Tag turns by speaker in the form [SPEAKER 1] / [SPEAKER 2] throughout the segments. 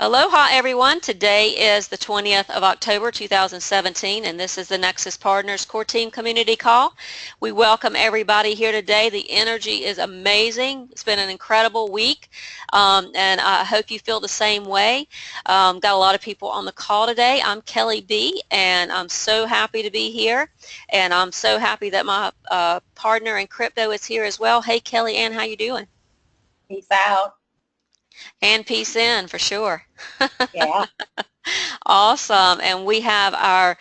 [SPEAKER 1] Aloha everyone. Today is the 20th of October 2017 and this is the Nexxus Partners Core Team Community Call. We welcome everybody here today. The energy is amazing. It's been an incredible week and I hope you feel the same way. Got a lot of people on the call today. I'm Kelly B and I'm so happy to be here, and I'm so happy that my partner in crypto is here as well. Hey Kelly Ann, how you doing?
[SPEAKER 2] Peace out.
[SPEAKER 1] And peace in for sure.
[SPEAKER 2] Yeah.
[SPEAKER 1] Awesome. And we have our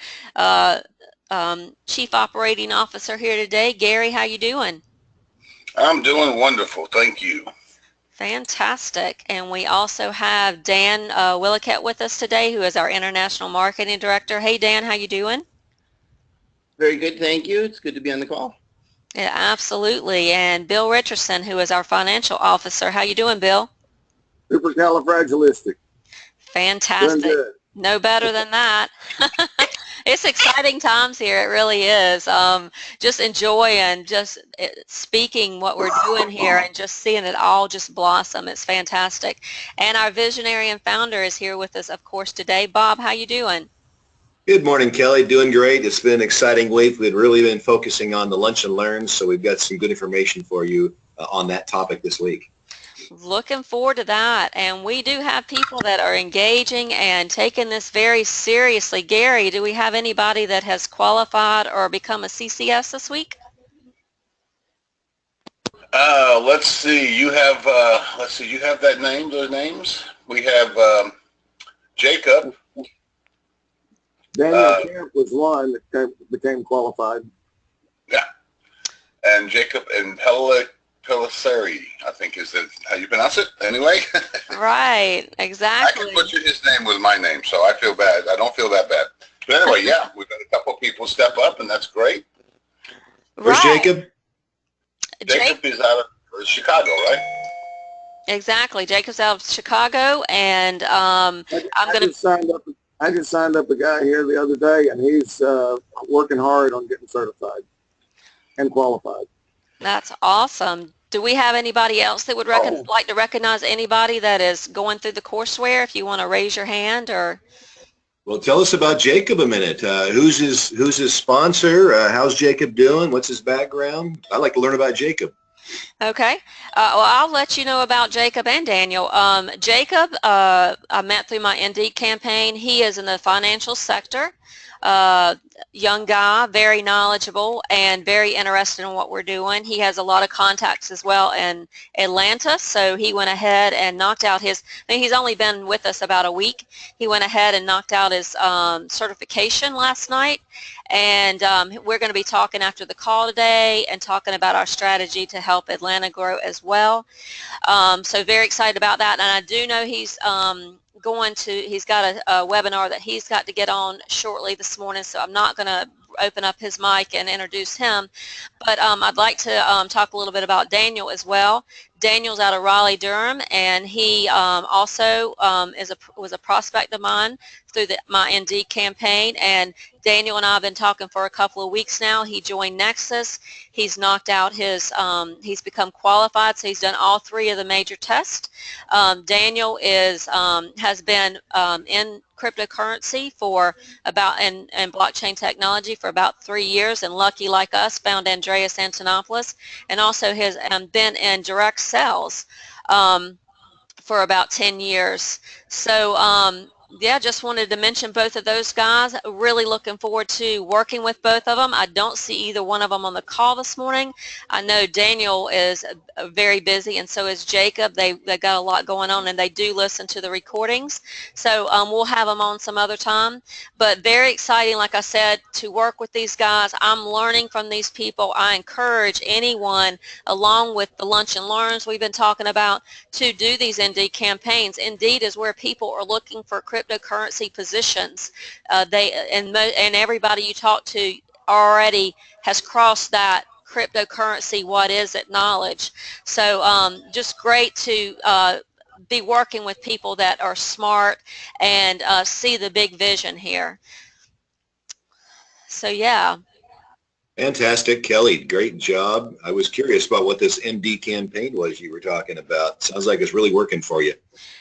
[SPEAKER 1] Chief Operating Officer here today. Gary, how you doing?
[SPEAKER 3] I'm doing wonderful. Thank you.
[SPEAKER 1] Fantastic. And we also have Dan Willicat with us today, who is our International Marketing Director. Hey, Dan, how you doing?
[SPEAKER 4] Very good, thank you. It's good to be on the call.
[SPEAKER 1] Yeah, absolutely. And Bill Richardson, who is our Financial Officer. How you doing, Bill?
[SPEAKER 5] Supercalifragilistic.
[SPEAKER 1] Fantastic. No better than that. It's exciting times here. It really is. Just enjoying just speaking what we're doing here and just seeing it all just blossom. It's fantastic. And our visionary and founder is here with us, of course, today. Bob, how you doing?
[SPEAKER 6] Good morning, Kelly. Doing great. It's been an exciting week. We've really been focusing on the lunch and learns, so we've got some good information for you on that topic this week.
[SPEAKER 1] Looking forward to that. And we do have people that are engaging and taking this very seriously. Gary, do we have anybody that has qualified or become a CCS this week?
[SPEAKER 3] Let's see. You have You have that name. Those names. We have Jacob.
[SPEAKER 5] Daniel Camp was one that became qualified.
[SPEAKER 3] Yeah, and Jacob and Pelisseri, I think is that how you pronounce it. Anyway.
[SPEAKER 1] Right. Exactly.
[SPEAKER 3] I can butcher his name with my name, so I feel bad. I don't feel that bad. But anyway, yeah, we've got a couple of people step up, and that's great.
[SPEAKER 6] Where's Jacob?
[SPEAKER 3] Jacob is out of Chicago, right?
[SPEAKER 1] Exactly. Jacob's out of Chicago, and I'm going to...
[SPEAKER 5] I just signed up a guy here the other day, and he's working hard on getting certified and qualified.
[SPEAKER 1] That's awesome. Do we have anybody else that would like to recognize anybody that is going through the courseware? If you want to raise your hand, or...
[SPEAKER 6] Well, tell us about Jacob a minute. Who's his sponsor? How's Jacob doing? What's his background? I'd like to learn about Jacob.
[SPEAKER 1] Okay. Well, I'll let you know about Jacob and Daniel. Jacob, I met through my Indeed campaign. He is in the financial sector. Young guy, very knowledgeable and very interested in what we're doing. He has a lot of contacts as well in Atlanta, so he went ahead and knocked out his, I mean, he's only been with us about a week. He went ahead and knocked out his certification last night, and we're going to be talking after the call today and talking about our strategy to help Atlanta grow as well. So very excited about that, and I do know he's he's got a webinar that he's got to get on shortly this morning, so I'm not going to open up his mic and introduce him, but I'd like to talk a little bit about Daniel as well. Daniel's out of Raleigh, Durham, and he also was a prospect of mine through my Indeed campaign, and Daniel and I have been talking for a couple of weeks now. He joined Nexxus. He's knocked out his, he's become qualified, so he's done all 3 of the major tests. Daniel has been in cryptocurrency for about, and blockchain technology for about 3 years, and lucky like us found Andreas Antonopoulos, and also has been in direct sales for about 10 years. So yeah, just wanted to mention both of those guys. Really looking forward to working with both of them. I don't see either one of them on the call this morning. I know Daniel is very busy, and so is Jacob. They got a lot going on, and they do listen to the recordings. So we'll have them on some other time. But very exciting, like I said, to work with these guys. I'm learning from these people. I encourage anyone, along with the lunch and learns we've been talking about, to do these Indeed campaigns. Indeed is where people are looking for cryptocurrency positions. And everybody you talk to already has crossed that cryptocurrency, what is it, knowledge. So just great to be working with people that are smart and see the big vision here. So yeah.
[SPEAKER 6] Fantastic, Kelly. Great job. I was curious about what this MD campaign was you were talking about. Sounds like it's really working for you.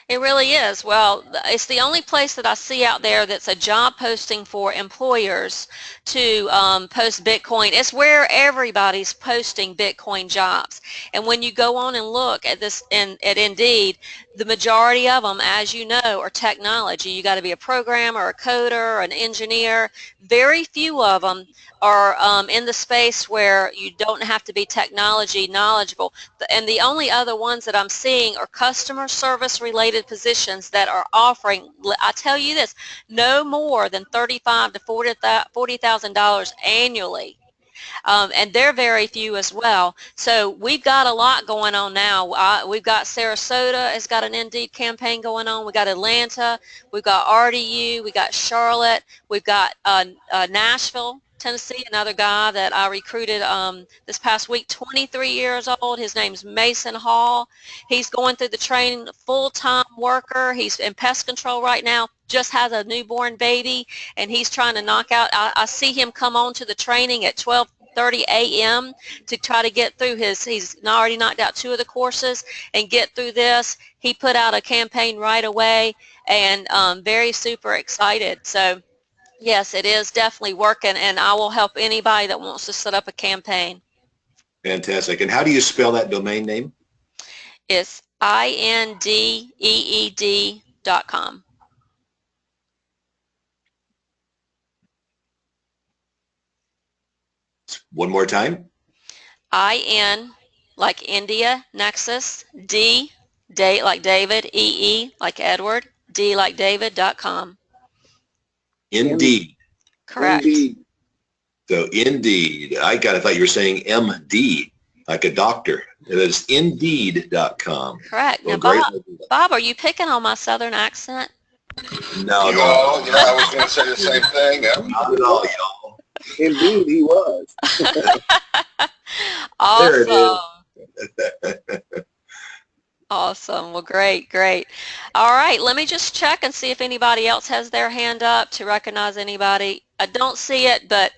[SPEAKER 1] It really is. Well, it's the only place that I see out there that's a job posting for employers to post Bitcoin. It's where everybody's posting Bitcoin jobs. And when you go on and look at this at Indeed, the majority of them, as you know, are technology. You got to be a programmer, a coder, an engineer. Very few of them are in the space where you don't have to be technology knowledgeable. And the only other ones that I'm seeing are customer service related positions that are offering, I tell you this, no more than $35,000 to $40,000 annually. And they're very few as well. So we've got a lot going on now. We've got Sarasota has got an Indeed campaign going on. We've got Atlanta. We've got RDU. We've got Charlotte. We've got Nashville, Tennessee, another guy that I recruited this past week, 23 years old. His name's Mason Hall. He's going through the training, full-time worker. He's in pest control right now, just has a newborn baby, and he's trying to knock out. I see him come on to the training at 12:30 a.m. to try to get through he's already knocked out 2 of the courses and get through this. He put out a campaign right away, and very super excited. So yes, it is definitely working, and I will help anybody that wants to set up a campaign.
[SPEAKER 6] Fantastic. And how do you spell that domain name?
[SPEAKER 1] It's indeed.com.
[SPEAKER 6] One more time.
[SPEAKER 1] IN like India, Nexxus, D like David, EE like Edward, D like David.com.
[SPEAKER 6] Indeed.
[SPEAKER 1] Correct.
[SPEAKER 5] Indeed.
[SPEAKER 6] So Indeed. I kind of thought you were saying MD, like a doctor. It is Indeed.com.
[SPEAKER 1] Correct.
[SPEAKER 6] Well,
[SPEAKER 1] Now,
[SPEAKER 6] great.
[SPEAKER 1] Bob, are you picking on my southern accent?
[SPEAKER 6] No, no.
[SPEAKER 3] I was going to say the same thing.
[SPEAKER 6] Not at all, y'all.
[SPEAKER 5] Indeed, he was.
[SPEAKER 1] Awesome. Awesome. Well, great, great. All right, let me just check and see if anybody else has their hand up to recognize anybody. I don't see it, but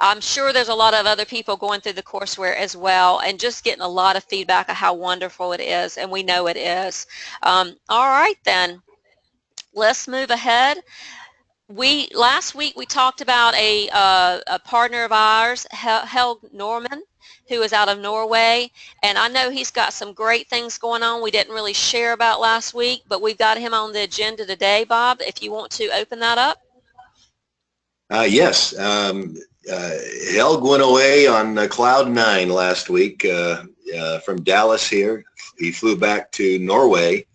[SPEAKER 1] I'm sure there's a lot of other people going through the courseware as well, and just getting a lot of feedback of how wonderful it is, and we know it is. All right, then. Let's move ahead. Last week we talked about a partner of ours, Helge Norman, who is out of Norway, and I know he's got some great things going on we didn't really share about last week, but we've got him on the agenda today. Bob, if you want to open that up.
[SPEAKER 6] Yes. Helge went away on Cloud 9 last week from Dallas here. He flew back to Norway.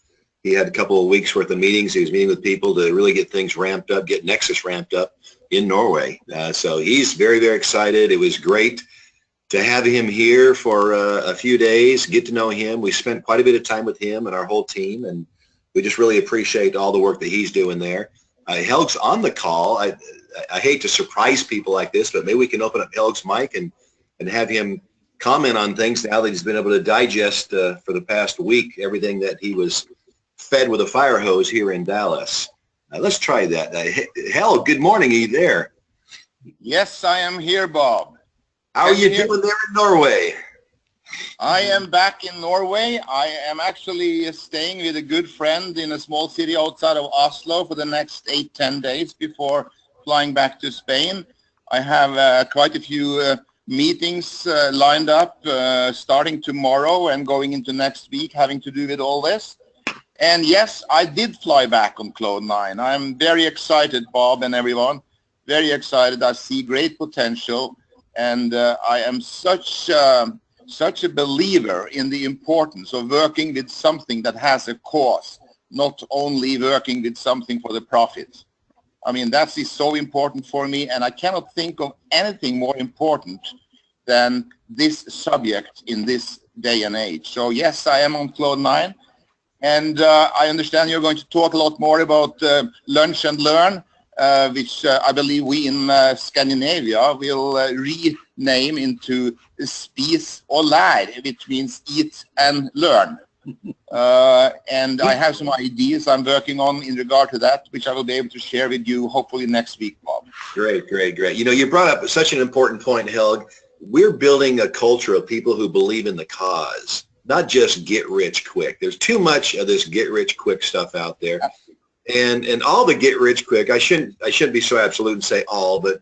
[SPEAKER 6] He had a couple of weeks worth of meetings. He was meeting with people to really get things ramped up, get Nexxus ramped up in Norway. So he's very, very excited. It was great to have him here for a few days, get to know him. We spent quite a bit of time with him and our whole team, and we just really appreciate all the work that he's doing there. Helge's on the call. I hate to surprise people like this, but maybe we can open up Helge's mic and have him comment on things now that he's been able to digest for the past week everything that he was fed with a fire hose here in Dallas. Let's try that. Helge, good morning. Are you there?
[SPEAKER 7] Yes, I am here, Bob.
[SPEAKER 6] How are you doing there in Norway?
[SPEAKER 7] I am back in Norway. I am actually staying with a good friend in a small city outside of Oslo for the next 8-10 days before flying back to Spain. I have quite a few meetings lined up starting tomorrow and going into next week having to do with all this. And yes, I did fly back on Cloud 9. I'm very excited, Bob and everyone. Very excited. I see great potential. And I am such a believer in the importance of working with something that has a cause, not only working with something for the profit. I mean, that is so important for me, and I cannot think of anything more important than this subject in this day and age. So yes, I am on Cloud 9, and I understand you're going to talk a lot more about Lunch and Learn, which I believe we in Scandinavia will rename into Spis og lær, which means eat and learn. And I have some ideas I'm working on in regard to that, which I will be able to share with you hopefully next week, Bob.
[SPEAKER 6] Great, great, great. You know, you brought up such an important point, Helge. We're building a culture of people who believe in the cause. not just get rich quick. There's too much of this get rich quick stuff out there. And all the get rich quick, I shouldn't be so absolute and say all, but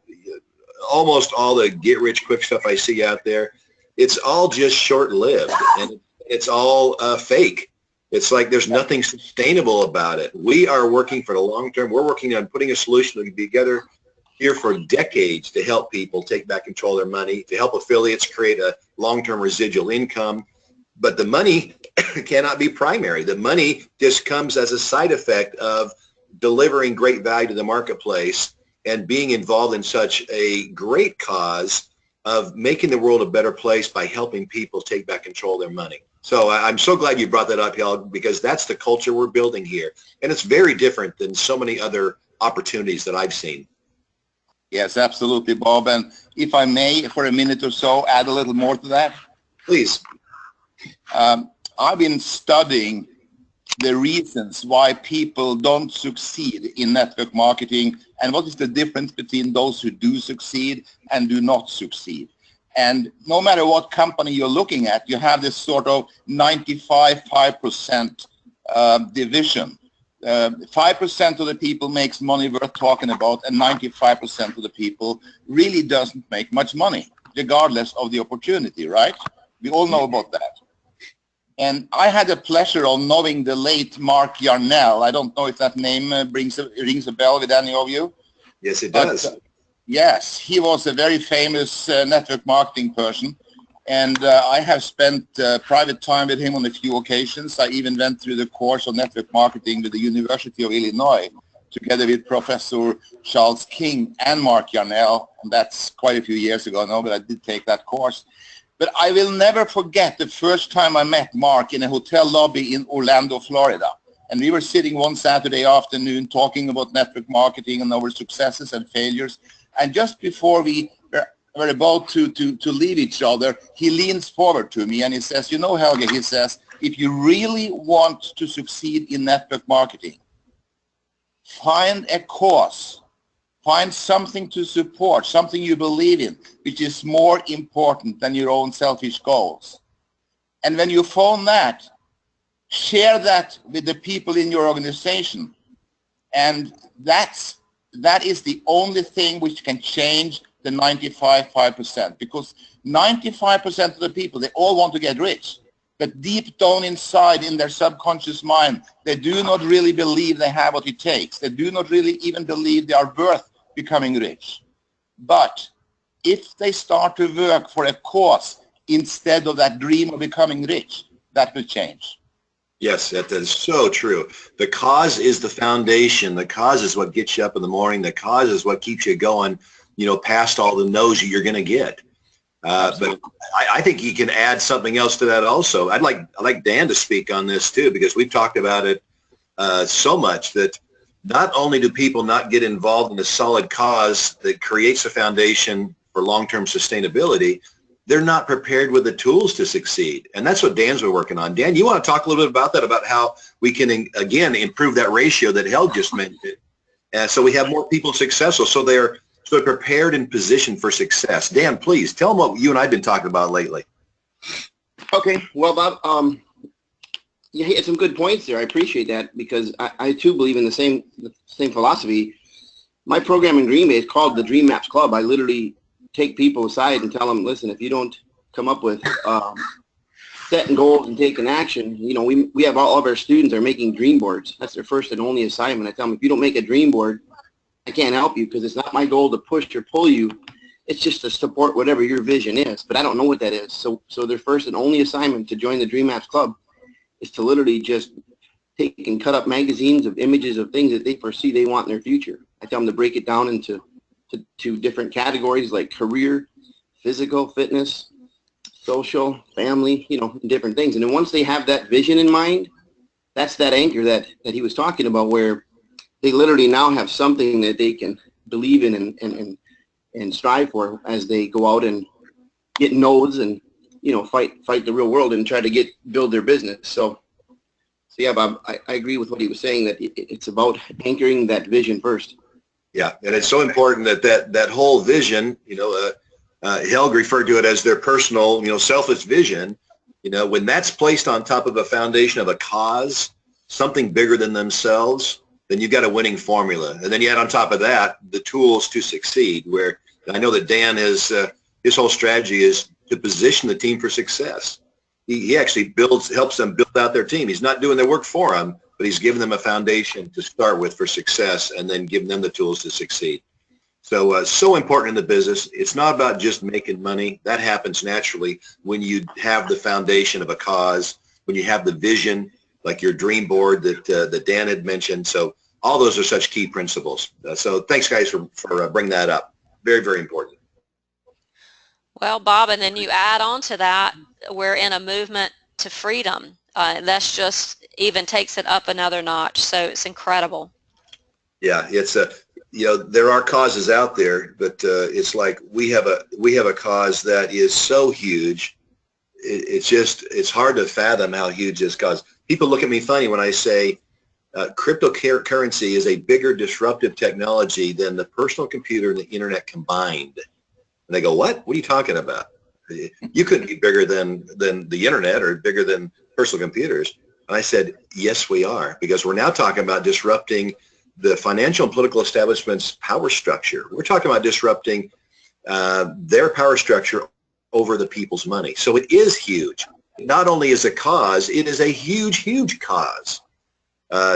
[SPEAKER 6] almost all the get rich quick stuff I see out there, it's all just short lived, and it's all fake. It's like there's nothing sustainable about it. We are working for the long term. We're working on putting a solution that can be together here for decades to help people take back control of their money, to help affiliates create a long-term residual income. But the money cannot be primary. The money just comes as a side effect of delivering great value to the marketplace and being involved in such a great cause of making the world a better place by helping people take back control of their money. So I'm so glad you brought that up, Helg, because that's the culture we're building here. And it's very different than so many other opportunities that I've seen.
[SPEAKER 7] Yes, absolutely, Bob. And if I may, for a minute or so, add a little more to that.
[SPEAKER 6] Please.
[SPEAKER 7] I've been studying the reasons why people don't succeed in network marketing and what is the difference between those who do succeed and do not succeed. And no matter what company you're looking at, you have this sort of 95-5% division. 5% of the people makes money worth talking about, and 95% of the people really doesn't make much money, regardless of the opportunity, right? We all know about that. And I had the pleasure of knowing the late Mark Yarnell. I don't know if that name rings a bell with any of you.
[SPEAKER 6] Yes, it does.
[SPEAKER 7] But, yes, he was a very famous network marketing person. And I have spent private time with him on a few occasions. I even went through the course of network marketing with the University of Illinois, together with Professor Charles King and Mark Yarnell. And that's quite a few years ago now, but I did take that course. But I will never forget the first time I met Mark in a hotel lobby in Orlando, Florida. And we were sitting one Saturday afternoon talking about network marketing and our successes and failures. And just before we were about to leave each other, he leans forward to me and he says, you know, Helge, he says, if you really want to succeed in network marketing, find a cause, find something to support, something you believe in, which is more important than your own selfish goals. And when you found that, share that with the people in your organization. And that is the only thing which can change the 95-5%, because 95% of the people, they all want to get rich, but deep down inside in their subconscious mind, they do not really believe they have what it takes. They do not really even believe they are worth becoming rich. But if they start to work for a cause instead of that dream of becoming rich, that will change.
[SPEAKER 6] Yes, that is so true. The cause is the foundation. The cause is what gets you up in the morning. The cause is what keeps you going, you know, past all the no's you're going to get. But I think you can add something else to that also. I'd like Dan to speak on this too, because we've talked about it so much that not only do people not get involved in a solid cause that creates a foundation for long-term sustainability, they're not prepared with the tools to succeed. And that's what Dan's been working on. Dan, you want to talk a little bit about that, about how we can, again, improve that ratio that Helg just mentioned. So we have more people successful, so they're prepared and positioned for success. Dan, please, tell them what you and I have been talking about lately.
[SPEAKER 4] Okay, well, Bob, you hit some good points there. I appreciate that, because I too believe in the same philosophy. My program in Green Bay is called the DreamMax Club. I literally take people aside and tell them, listen, if you don't come up with setting goals and taking action, you know, we have all of our students are making dream boards. That's their first and only assignment. I tell them, if you don't make a dream board, I can't help you, because it's not my goal to push or pull you. It's just to support whatever your vision is, but I don't know what that is. So their first and only assignment to join the DreamMax Club is to literally just take and cut up magazines of images of things that they foresee they want in their future. I tell them to break it down into different categories like career, physical, fitness, social, family, you know, different things. And then once they have that vision in mind, that's that anchor that he was talking about, where they literally now have something that they can believe in and strive for as they go out and get no's and, you know, fight the real world and try to build their business. So yeah, Bob, I agree with what he was saying, that it's about anchoring that vision first.
[SPEAKER 6] Yeah, and it's so important that whole vision, you know, Helg referred to it as their personal, you know, selfish vision. You know, when that's placed on top of a foundation of a cause, something bigger than themselves, then you've got a winning formula. And then you add on top of that the tools to succeed, where I know that Dan is, his whole strategy is to position the team for success. He actually helps them build out their team. He's not doing their work for them, but he's giving them a foundation to start with for success and then giving them the tools to succeed. So, so important in the business. It's not about just making money. That happens naturally when you have the foundation of a cause, when you have the vision, like your dream board that Dan had mentioned. So all those are such key principles. So thanks, guys, for bringing that up. Very, very important.
[SPEAKER 1] Well, Bob, and then you add on to that, we're in a movement to freedom. That's just even takes it up another notch. So it's incredible. Yeah,
[SPEAKER 6] it's you know, there are causes out there, but it's like we have a cause that is so huge. It's hard to fathom how huge this cause. People look at me funny when I say cryptocurrency is a bigger disruptive technology than the personal computer and the internet combined. And they go, what? What are you talking about? You couldn't be bigger than the internet or bigger than personal computers. And I said, yes, we are, because we're now talking about disrupting the financial and political establishment's power structure. We're talking about disrupting their power structure over the people's money. So it is huge. Not only is a cause, it is a huge, huge cause.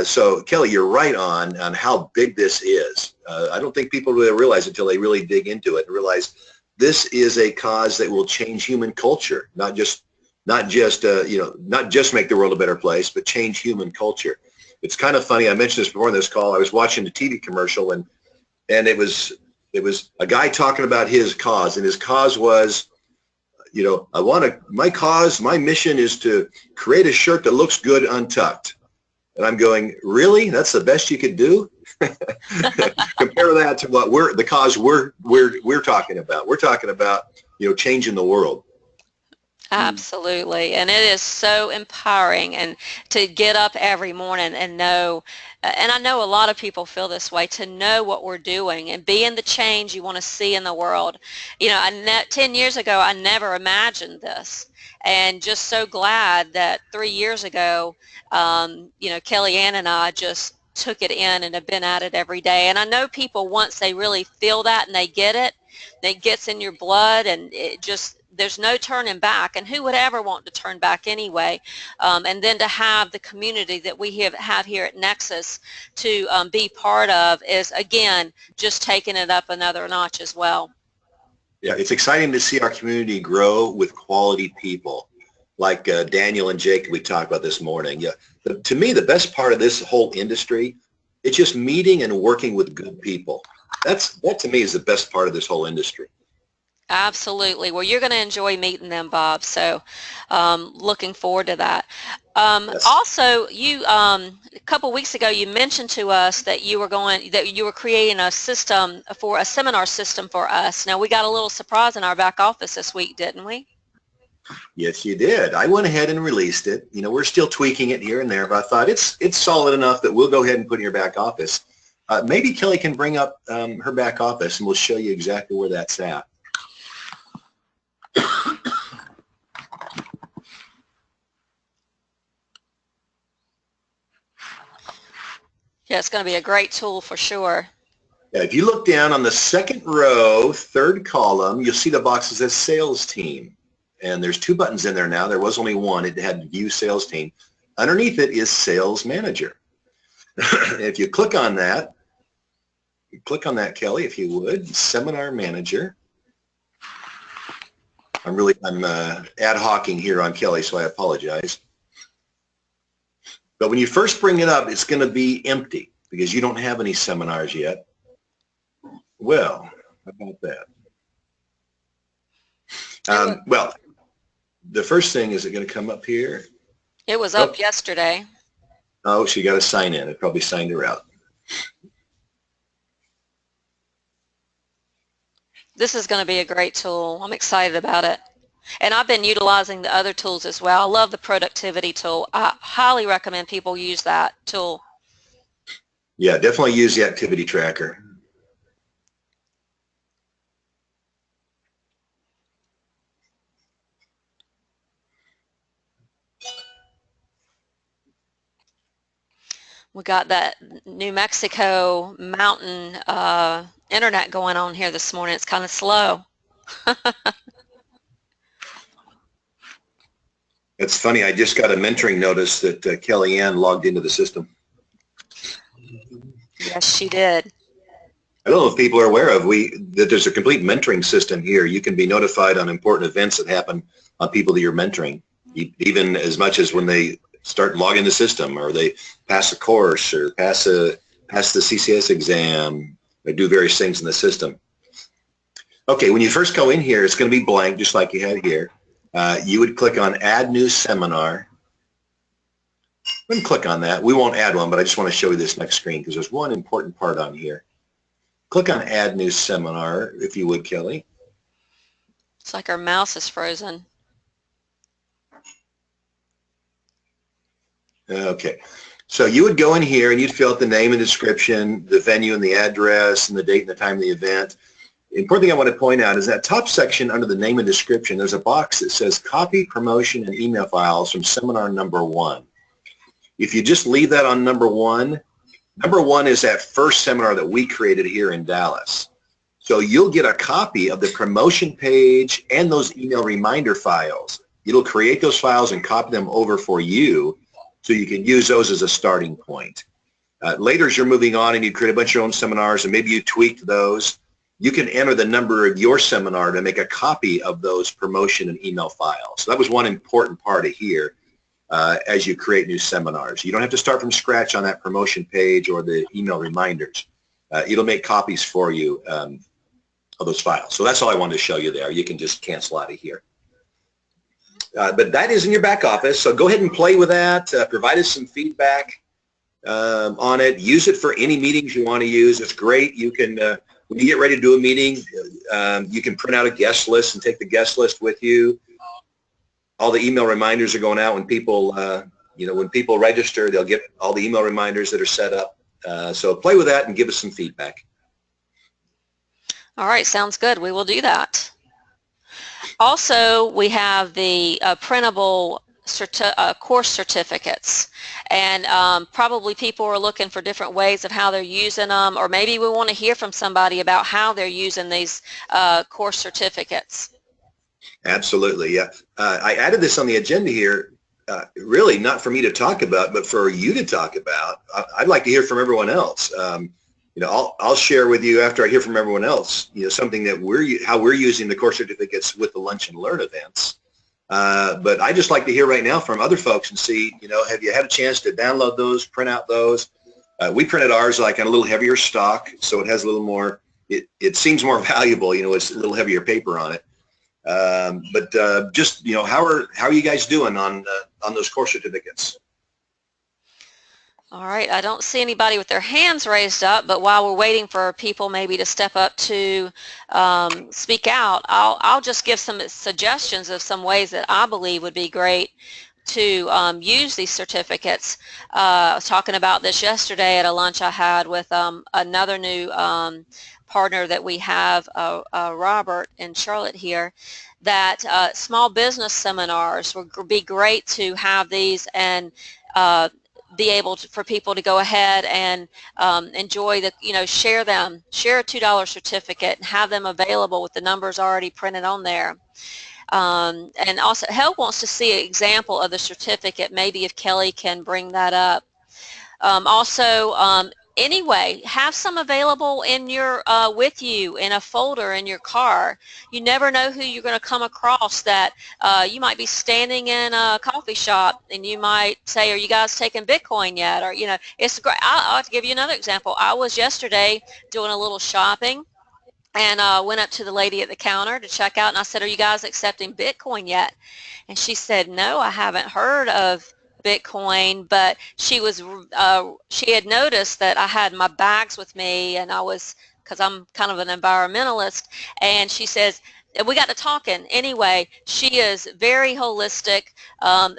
[SPEAKER 6] So Kelly, you're right on how big this is. I don't think people really realize until they really dig into it and realize this is a cause that will change human culture, not just make the world a better place, but change human culture. It's kind of funny. I mentioned this before in this call. I was watching a TV commercial and it was a guy talking about his cause, and his cause was, you know, my mission is to create a shirt that looks good untucked. And I'm going, really? That's the best you could do? Compare that to what the cause we're talking about. We're talking about, you know, changing the world.
[SPEAKER 1] Absolutely. And it is so empowering, and to get up every morning and know, and I know a lot of people feel this way, to know what we're doing and being the change you want to see in the world. You know, 10 years ago, I never imagined this, and just so glad that 3 years ago, you know, Kellyanne and I just took it in and have been at it every day. And I know people, once they really feel that and they get it, it gets in your blood, and it just, there's no turning back. And who would ever want to turn back anyway? And then to have the community that we have here at Nexxus to be part of is, again, just taking it up another notch as well.
[SPEAKER 6] Yeah, it's exciting to see our community grow with quality people like Daniel and Jake we talked about this morning. Yeah, to me, the best part of this whole industry, it's just meeting and working with good people. That to me is the best part of this whole industry.
[SPEAKER 1] Absolutely. Well, you're going to enjoy meeting them, Bob. So looking forward to that. Yes. Also, you a couple weeks ago, you mentioned to us that you were creating a system for a seminar system for us. Now, we got a little surprise in our back office this week, didn't we?
[SPEAKER 6] Yes, you did. I went ahead and released it. You know, we're still tweaking it here and there, but I thought it's solid enough that we'll go ahead and put it in your back office. Maybe Kelly can bring up her back office, and we'll show you exactly where that's at.
[SPEAKER 1] Yeah, it's going to be a great tool for sure.
[SPEAKER 6] Yeah, if you look down on the second row, third column, you'll see the box that says Sales Team. And there's 2 buttons in there now. There was only one. It had View Sales Team. Underneath it is Sales Manager. If you click on that, Kelly, if you would, Seminar Manager. I'm ad hocing here on Kelly, so I apologize. But when you first bring it up, it's going to be empty because you don't have any seminars yet. Well, how about that? Well, the first thing, is it going to come up here?
[SPEAKER 1] It was up yesterday.
[SPEAKER 6] Oh, she got to sign in. It probably signed her out.
[SPEAKER 1] This is going to be a great tool. I'm excited about it. And I've been utilizing the other tools as well. I love the productivity tool. I highly recommend people use that tool.
[SPEAKER 6] Yeah, definitely use the activity tracker.
[SPEAKER 1] We got that New Mexico mountain internet going on here this morning. It's kind of slow.
[SPEAKER 6] It's funny. I just got a mentoring notice that Kellyanne logged into the system.
[SPEAKER 1] Yes, she did.
[SPEAKER 6] I don't know if people are aware of that there's a complete mentoring system here. You can be notified on important events that happen on people that you're mentoring, even as much as when they start logging the system or they pass a course or pass the CCS exam or do various things in the system. Okay, when you first go in here, it's going to be blank, just like you had here. You would click on Add New Seminar. Go ahead and click on that. We won't add one, but I just want to show you this next screen because there's one important part on here. Click on Add New Seminar, if you would, Kelly.
[SPEAKER 1] It's like our mouse is frozen.
[SPEAKER 6] Okay. So you would go in here and you'd fill out the name and description, the venue and the address, and the date and the time of the event. The important thing I want to point out is that top section under the name and description, there's a box that says copy, promotion, and email files from seminar number 1. If you just leave that on number 1 is that first seminar that we created here in Dallas. So you'll get a copy of the promotion page and those email reminder files. It'll create those files and copy them over for you so you can use those as a starting point. Later, as you're moving on and you create a bunch of your own seminars and maybe you tweaked those, you can enter the number of your seminar to make a copy of those promotion and email files. So that was one important part of here. As you create new seminars. You don't have to start from scratch on that promotion page or the email reminders. It'll make copies for you of those files. So that's all I wanted to show you there. You can just cancel out of here. But that is in your back office, so go ahead and play with that. Provide us some feedback on it. Use it for any meetings you want to use. It's great. You can, when you get ready to do a meeting, you can print out a guest list and take the guest list with you. All the email reminders are going out when people, when people register, they'll get all the email reminders that are set up. So play with that and give us some feedback.
[SPEAKER 1] All right, sounds good. We will do that. Also, we have the printable course certificates, and probably people are looking for different ways of how they're using them, or maybe we want to hear from somebody about how they're using these course certificates.
[SPEAKER 6] Absolutely, yeah. I added this on the agenda here, really not for me to talk about, but for you to talk about. I'd like to hear from everyone else. I'll share with you after I hear from everyone else, something that how we're using the course certificates with the Lunch and Learn events. But I just like to hear right now from other folks and see, have you had a chance to download those, print out those? We printed ours like on a little heavier stock, so it has a little more. It seems more valuable, it's a little heavier paper on it. Just how are you guys doing on those course certificates?
[SPEAKER 1] All right, I don't see anybody with their hands raised up, but while we're waiting for people maybe to step up to speak out, I'll just give some suggestions of some ways that I believe would be great to use these certificates. I was talking about this yesterday at a lunch I had with another new partner that we have, Robert in Charlotte here, that small business seminars would be great to have these and be able for people to go ahead and enjoy share a $2 certificate and have them available with the numbers already printed on there. And also, Hel wants to see an example of the certificate, maybe if Kelly can bring that up. Anyway, have some available in your with you in a folder in your car. You never know who you're going to come across that you might be standing in a coffee shop and you might say, are you guys taking Bitcoin yet? Or, it's great. I'll have to give you another example. I was yesterday doing a little shopping and went up to the lady at the counter to check out, and I said, are you guys accepting Bitcoin yet? And she said, no, I haven't heard of Bitcoin, but she had noticed that I had my bags with me, and because I'm kind of an environmentalist, and she says, we got to talking. Anyway, she is very holistic,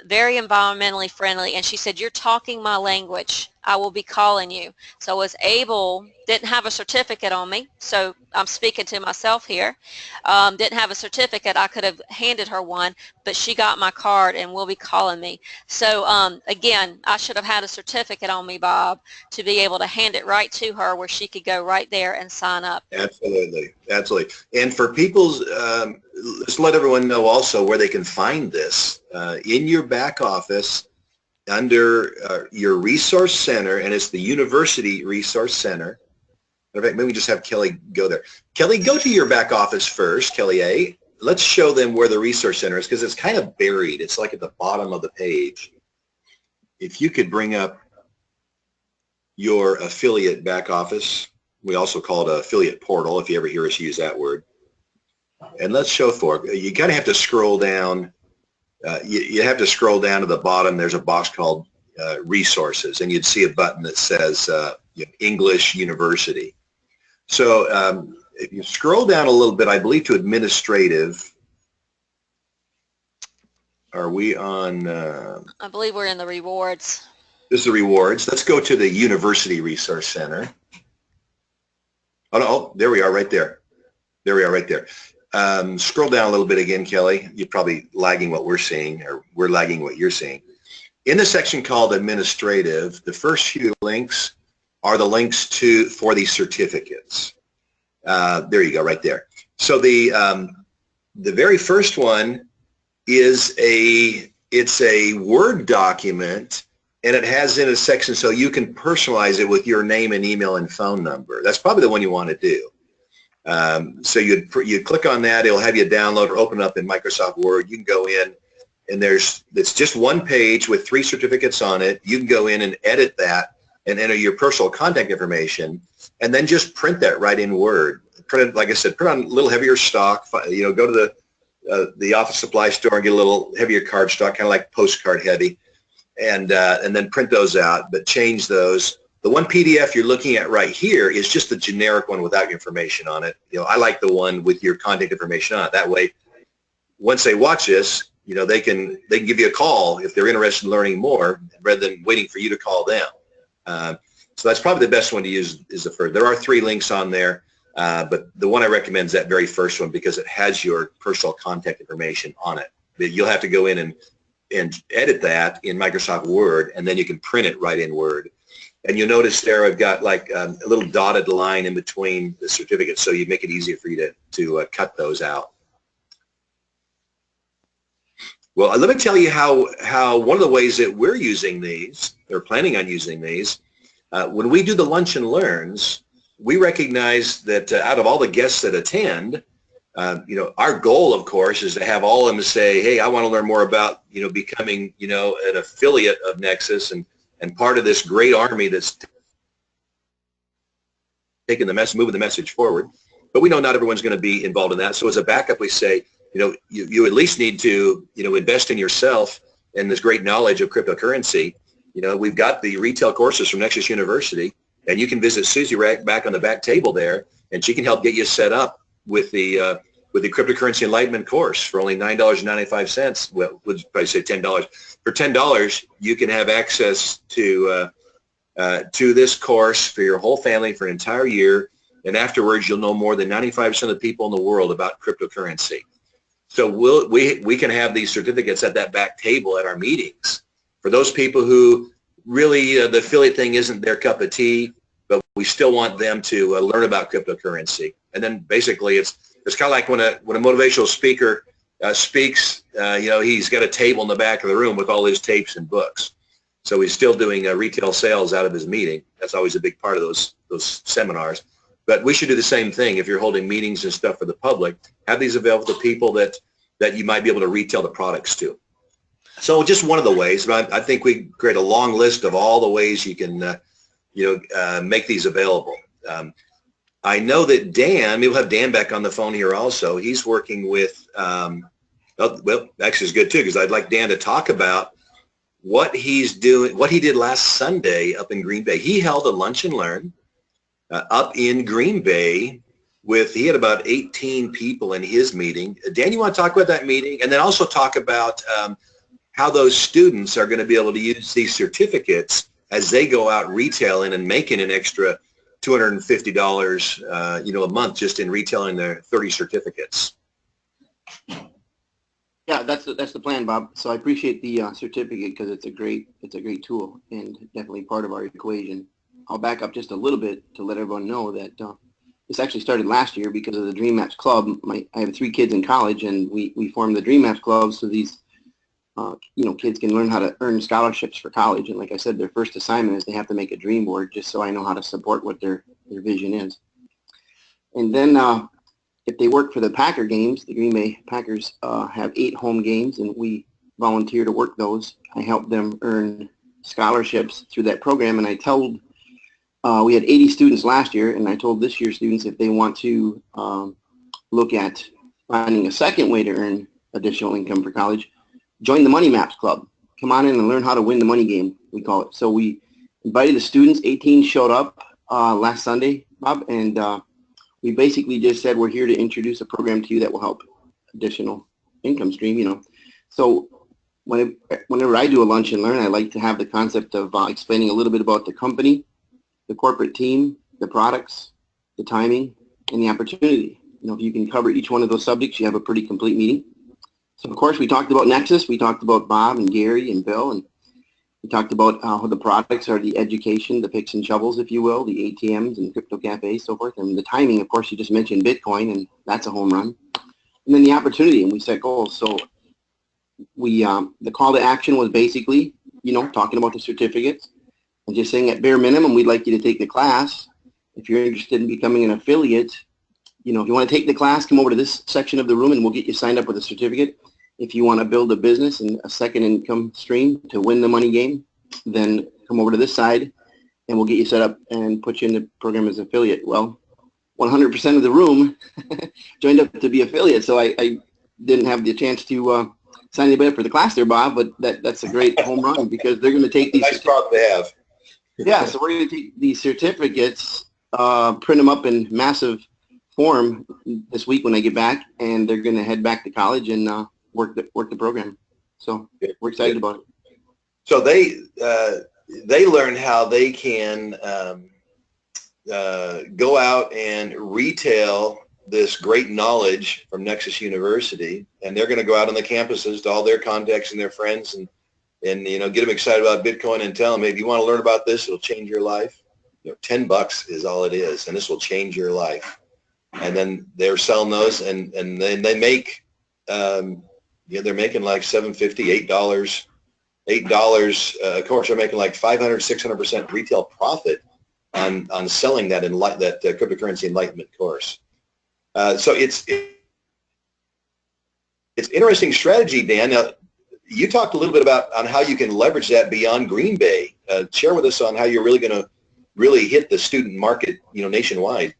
[SPEAKER 1] very environmentally friendly, and she said, you're talking my language. I will be calling you. So I was able, didn't have a certificate on me, so I'm speaking to myself here. Didn't have a certificate. I could have handed her one, but she got my card and will be calling me. So again, I should have had a certificate on me, Bob, to be able to hand it right to her where she could go right there and sign up.
[SPEAKER 6] Absolutely, absolutely. And for people's, let's let everyone know also where they can find this. In your back office, under your resource center, and it's the University Resource Center. In fact, maybe we just have Kelly go there. Kelly, go to your back office first, Kelly A. Let's show them where the resource center is, because it's kind of buried. It's like at the bottom of the page. If you could bring up your affiliate back office, we also call it an affiliate portal, if you ever hear us use that word. And let's show for it. You kind of have to scroll down. You have to scroll down to the bottom. There's a box called resources, and you'd see a button that says English University. So if you scroll down a little bit, I believe to administrative. Are we on?
[SPEAKER 1] I believe we're in the rewards.
[SPEAKER 6] This is the rewards. Let's go to the University Resource Center. Oh, no, there we are right there. There we are right there. Scroll down a little bit again, Kelly. You're probably lagging what we're seeing, or we're lagging what you're seeing. In the section called administrative, the first few links are the links for these certificates. There you go, right there. So the very first one is it's a Word document, and it has in a section so you can personalize it with your name and email and phone number. That's probably the one you want to do. So you click on that, it'll have you download or open up in Microsoft Word. You can go in, and it's just one page with 3 certificates on it. You can go in and edit that and enter your personal contact information, and then just print that right in Word. Print it, like I said, print on a little heavier stock. Go to the office supply store and get a little heavier card stock, kind of like postcard heavy, and then print those out, but change those. The one PDF you're looking at right here is just the generic one without information on it. I like the one with your contact information on it. That way, once they watch this, they can give you a call if they're interested in learning more, rather than waiting for you to call them. So that's probably the best one to use is the first. There are 3 links on there, but the one I recommend is that very first one, because it has your personal contact information on it. You'll have to go in and edit that in Microsoft Word, and then you can print it right in Word. And you'll notice there I've got like a little dotted line in between the certificates, so you make it easier for you to cut those out. Well, let me tell you how one of the ways that we're using these, or planning on using these, when we do the Lunch and Learns, we recognize that out of all the guests that attend, our goal, of course, is to have all of them say, hey, I want to learn more about, becoming, an affiliate of Nexxus and part of this great army that's taking the message, moving the message forward. But we know not everyone's going to be involved in that. So as a backup, we say, you at least need to, invest in yourself and this great knowledge of cryptocurrency. We've got the retail courses from Nexxus University, and you can visit Susie right back on the back table there, and she can help get you set up with the cryptocurrency enlightenment course for only $9.95. Well, we'll probably say $10. For $10, you can have access to this course for your whole family for an entire year, and afterwards you'll know more than 95% of the people in the world about cryptocurrency. So we can have these certificates at that back table at our meetings for those people who really the affiliate thing isn't their cup of tea, but we still want them to learn about cryptocurrency. And then basically it's kind of like when a motivational speaker speaks, he's got a table in the back of the room with all his tapes and books. So he's still doing retail sales out of his meeting. That's always a big part of those seminars. But we should do the same thing if you're holding meetings and stuff for the public. Have these available to people that you might be able to retail the products to. So just one of the ways, but I think we create a long list of all the ways you can make these available. I know that Dan, we'll have Dan back on the phone here also. He's working with, well, actually it's good too, because I'd like Dan to talk about what he's doing, what he did last Sunday up in Green Bay. He held a lunch and learn up in Green Bay he had about 18 people in his meeting. Dan, you want to talk about that meeting? And then also talk about how those students are going to be able to use these certificates as they go out retailing and making an extra $250, a month just in retailing their 30 certificates.
[SPEAKER 4] Yeah, that's the plan, Bob. So I appreciate the certificate because it's a great tool and definitely part of our equation. I'll back up just a little bit to let everyone know that this actually started last year because of the DreamMax Club. I have 3 kids in college, and we formed the DreamMax Club so these kids can learn how to earn scholarships for college. And like I said, their first assignment is they have to make a dream board just so I know how to support what their vision is. And then if they work for the Packer games, the Green Bay Packers have 8 home games, and we volunteer to work those. I help them earn scholarships through that program, and I told we had 80 students last year, and I told this year's students if they want to look at finding a second way to earn additional income for college, join the Money Maps Club. Come on in and learn how to win the money game, we call it. So we invited the students. 18 showed up last Sunday, Bob, and we basically just said we're here to introduce a program to you that will help additional income stream, So whenever I do a lunch and learn, I like to have the concept of explaining a little bit about the company, the corporate team, the products, the timing, and the opportunity. If you can cover each one of those subjects, you have a pretty complete meeting. So of course we talked about Nexxus, we talked about Bob and Gary and Bill, and we talked about how the products are the education, the picks and shovels, if you will, the ATMs and crypto cafes, so forth. And the timing, of course, you just mentioned Bitcoin, and that's a home run. And then the opportunity, and we set goals. So we, the call to action was basically, talking about the certificates and just saying at bare minimum, we'd like you to take the class. If you're interested in becoming an affiliate, if you want to take the class, come over to this section of the room and we'll get you signed up with a certificate. If you want to build a business and a second income stream to win the money game, then come over to this side and we'll get you set up and put you in the program as affiliate. Well, 100% of the room joined up to be affiliate, so I didn't have the chance to sign anybody up for the class there, Bob, but that's a great home run because they're going to take these.
[SPEAKER 6] Nice problem to have.
[SPEAKER 4] Yeah, so we're going to take these certificates, print them up in massive form this week when I get back, and they're going to head back to college and work the program. So we're excited about it.
[SPEAKER 6] So they learn how they can go out and retail this great knowledge from Nexxus University, and they're going to go out on the campuses to all their contacts and their friends and get them excited about Bitcoin and tell them, hey, if you want to learn about this, it'll change your life. $10 is all it is, and this will change your life. And then they're selling those, and then they make they're making like $7.50, $8. Of course, they're making like 500-600% retail profit on selling that cryptocurrency enlightenment course. So it's interesting strategy, Dan. Now, you talked a little bit about on how you can leverage that beyond Green Bay. Share with us on how you're really going to hit the student market, nationwide.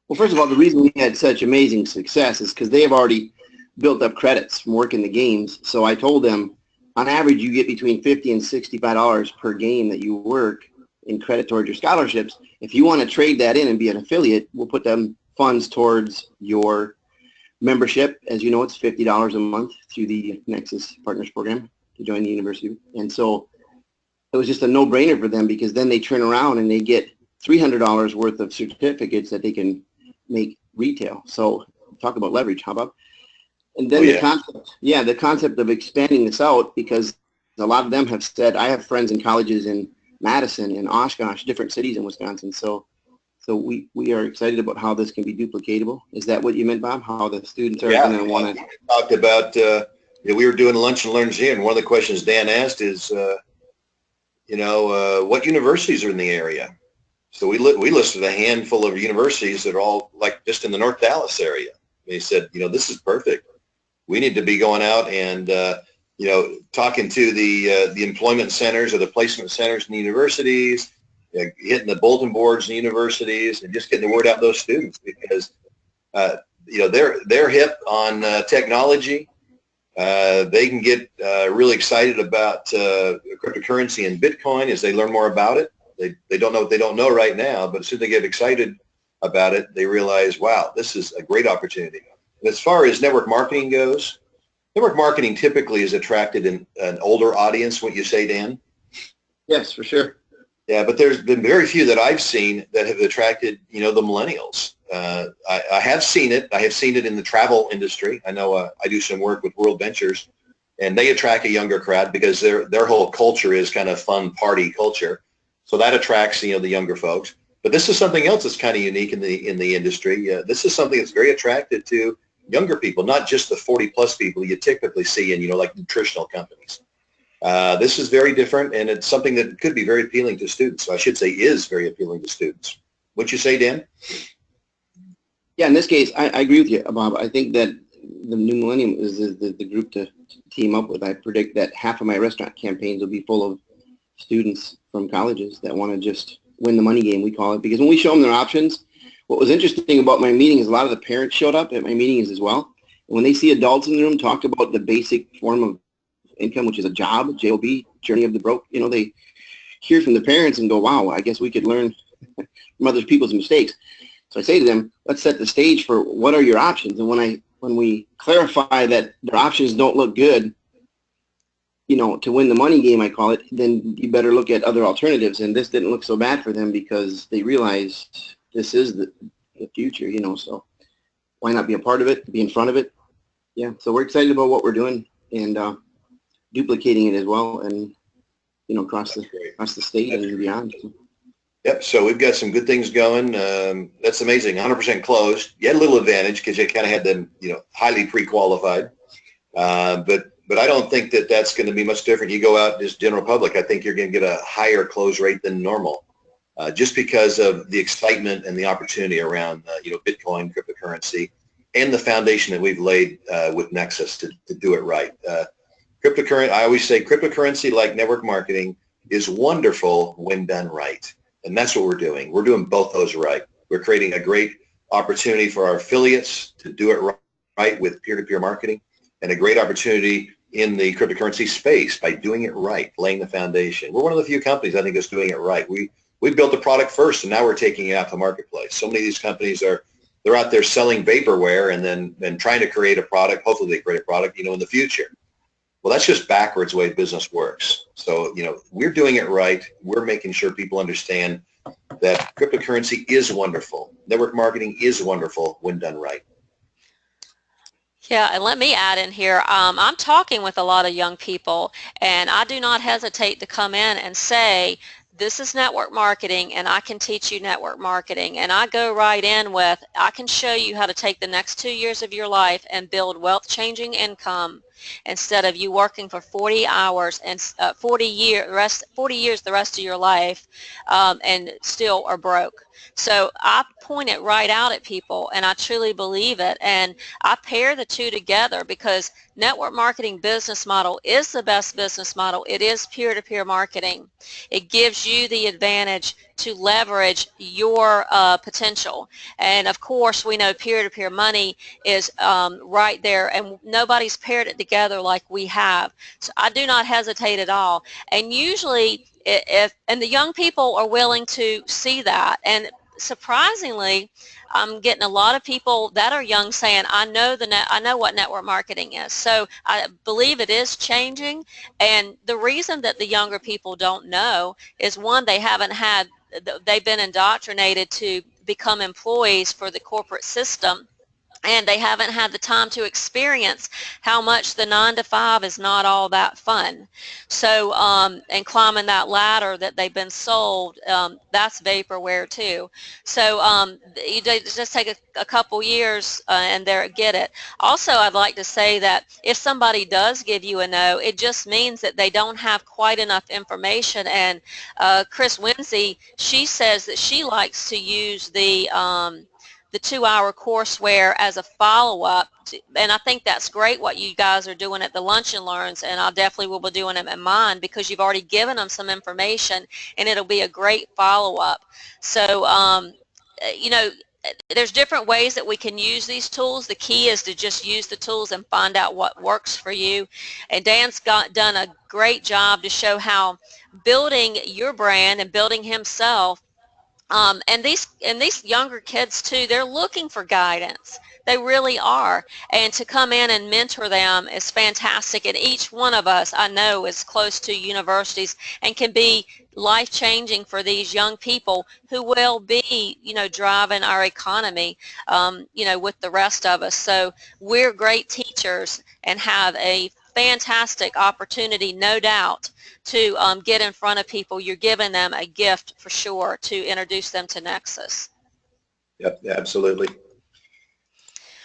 [SPEAKER 4] Well, first of all, the reason we had such amazing success is because they have already built up credits from working the games. So I told them, on average, you get between $50 and $65 per game that you work in credit towards your scholarships. If you want to trade that in and be an affiliate, we'll put them funds towards your membership. As you know, it's $50 a month through the Nexxus Partners Program to join the university. And so it was just a no-brainer for them because then they turn around and they get $300 worth of certificates that they can make retail. So talk about leverage, how about? And then the concept of expanding this out, because a lot of them have said, I have friends in colleges in Madison and Oshkosh, different cities in Wisconsin. So we are excited about how this can be duplicatable. Is that what you meant, Bob? How the students are going to want to?
[SPEAKER 6] We talked about, we were doing lunch and learns here, and one of the questions Dan asked is, what universities are in the area? So we listed a handful of universities that are all like just in the North Dallas area. They said, this is perfect. We need to be going out and, talking to the employment centers or the placement centers in the universities, hitting the bulletin boards in the universities and just getting the word out to those students because, they're hip on technology. They can get really excited about cryptocurrency and Bitcoin as they learn more about it. They don't know what they don't know right now, but as soon as they get excited about it, they realize, wow, this is a great opportunity. And as far as network marketing goes, network marketing typically is attracted in an older audience, what you say, Dan?
[SPEAKER 4] Yes, for sure.
[SPEAKER 6] Yeah, but there's been very few that I've seen that have attracted, the millennials. I have seen it. I have seen it in the travel industry. I know I do some work with World Ventures, and they attract a younger crowd because their whole culture is kind of fun party culture. So that attracts, the younger folks. But this is something else that's kind of unique in the industry. This is something that's very attractive to younger people, not just the 40 plus people you typically see in, like nutritional companies. This is very different, and it's something that could be very appealing to students. So I should say is very appealing to students. Wouldn't you say, Dan?
[SPEAKER 4] Yeah, in this case, I agree with you, Bob. I think that the new millennium is the group to team up with. I predict that half of my restaurant campaigns will be full of students from colleges that want to just win the money game, we call it, because when we show them their options, what was interesting about my meeting is a lot of the parents showed up at my meetings as well. And when they see adults in the room talk about the basic form of income, which is a job, J-O-B, journey of the broke, they hear from the parents and go, wow, I guess we could learn from other people's mistakes. So I say to them, let's set the stage for what are your options. And when we clarify that their options don't look good, to win the money game, I call it, then you better look at other alternatives. And this didn't look so bad for them because they realized this is the future, so why not be a part of it, be in front of it? Yeah, so we're excited about what we're doing and duplicating it as well, and across the state and beyond.
[SPEAKER 6] Yep. So we've got some good things going. That's amazing. 100% closed. You had a little advantage because you kind of had them, highly pre-qualified. But I don't think that that's going to be much different. You go out just general public, I think you're going to get a higher close rate than normal, just because of the excitement and the opportunity around, Bitcoin, cryptocurrency, and the foundation that we've laid with Nexxus to do it right. I always say cryptocurrency, like network marketing, is wonderful when done right. And that's what we're doing. We're doing both those right. We're creating a great opportunity for our affiliates to do it right with peer-to-peer marketing, and a great opportunity in the cryptocurrency space by doing it right, laying the foundation. We're one of the few companies, I think, that's doing it right. We built the product first, and now we're taking it out to the marketplace. So many of these companies they're out there selling vaporware and then trying to create a product. Hopefully they create a product, in the future. Well, that's just backwards way business works. So, we're doing it right. We're making sure people understand that cryptocurrency is wonderful. Network marketing is wonderful when done right.
[SPEAKER 1] Yeah, and let me add in here, I'm talking with a lot of young people, and I do not hesitate to come in and say, this is network marketing, and I can teach you network marketing. And I go right in with, I can show you how to take the next 2 years of your life and build wealth-changing income instead of you working for 40 hours and 40 years the rest of your life and still are broke. So I point it right out at people, and I truly believe it. And I pair the two together because network marketing business model is the best business model. It is peer-to-peer marketing. It gives you the advantage to leverage your potential. And of course, we know peer-to-peer money is right there, and nobody's paired it together like we have. So I do not hesitate at all. And usually, and the young people are willing to see that. And surprisingly, I'm getting a lot of people that are young saying, I know what network marketing is. So I believe it is changing. And the reason that the younger people don't know is, one, they've been indoctrinated to become employees for the corporate system, and they haven't had the time to experience how much the 9 to 5 is not all that fun. So, and climbing that ladder that they've been sold, that's vaporware too. So you just take a couple years and get it. Also, I'd like to say that if somebody does give you a no, it just means that they don't have quite enough information. And Chris Winsey, she says that she likes to use the 2-hour courseware as a follow-up, and I think that's great what you guys are doing at the Lunch and Learns, and I definitely will be doing them at mine because you've already given them some information, and it'll be a great follow-up. So, there's different ways that we can use these tools. The key is to just use the tools and find out what works for you. And Dan's done a great job to show how building your brand and building himself And these younger kids too, they're looking for guidance. They really are. And to come in and mentor them is fantastic. And each one of us, I know, is close to universities and can be life-changing for these young people who will be, driving our economy, with the rest of us. So we're great teachers and have a fantastic opportunity, no doubt, to get in front of people. You're giving them a gift for sure to introduce them to Nexxus.
[SPEAKER 6] Yep, absolutely.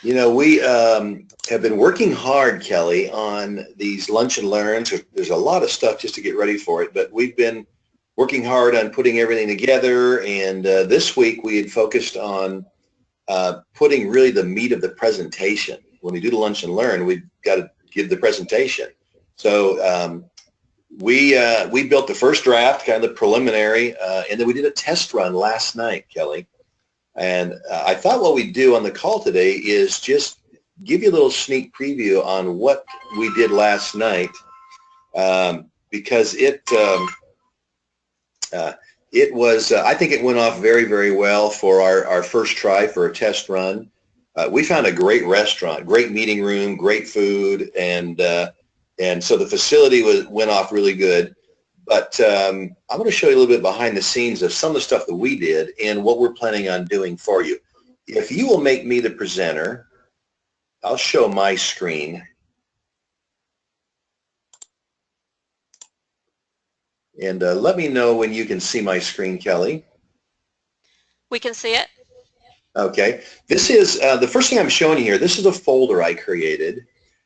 [SPEAKER 6] We have been working hard, Kelly, on these lunch and learns. There's a lot of stuff just to get ready for it, but we've been working hard on putting everything together, and this week we had focused on putting really the meat of the presentation. When we do the lunch and learn, we've got to give the presentation. So we built the first draft, kind of the preliminary, and then we did a test run last night, Kelly. And I thought what we'd do on the call today is just give you a little sneak preview on what we did last night, because it was, I think it went off very, very well for our first try for a test run. We found a great restaurant, great meeting room, great food, and so the facility went off really good. But I'm going to show you a little bit behind the scenes of some of the stuff that we did and what we're planning on doing for you. If you will make me the presenter, I'll show my screen. And let me know when you can see my screen, Kelly.
[SPEAKER 1] We can see it.
[SPEAKER 6] Okay. This is the first thing I'm showing you here. This is a folder I created.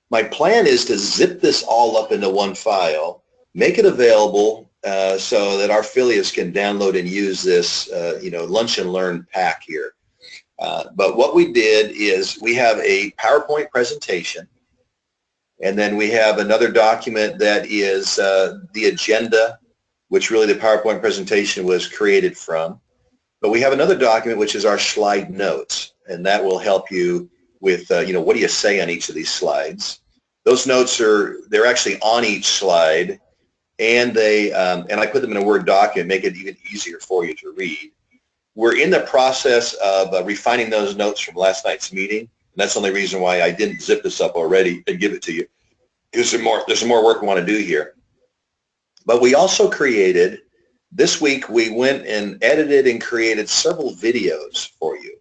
[SPEAKER 6] My plan is to zip this all up into one file, make it available so that our affiliates can download and use this, lunch and learn pack here. But what we did is we have a PowerPoint presentation, and then we have another document that is the agenda, which really the PowerPoint presentation was created from. But we have another document which is our slide notes, and that will help you with, what do you say on each of these slides. Those notes they're actually on each slide, and and I put them in a Word document, make it even easier for you to read. We're in the process of refining those notes from last night's meeting, and that's the only reason why I didn't zip this up already and give it to you. There's some more work we want to do here. But we also created, this week we went and edited and created several videos for you.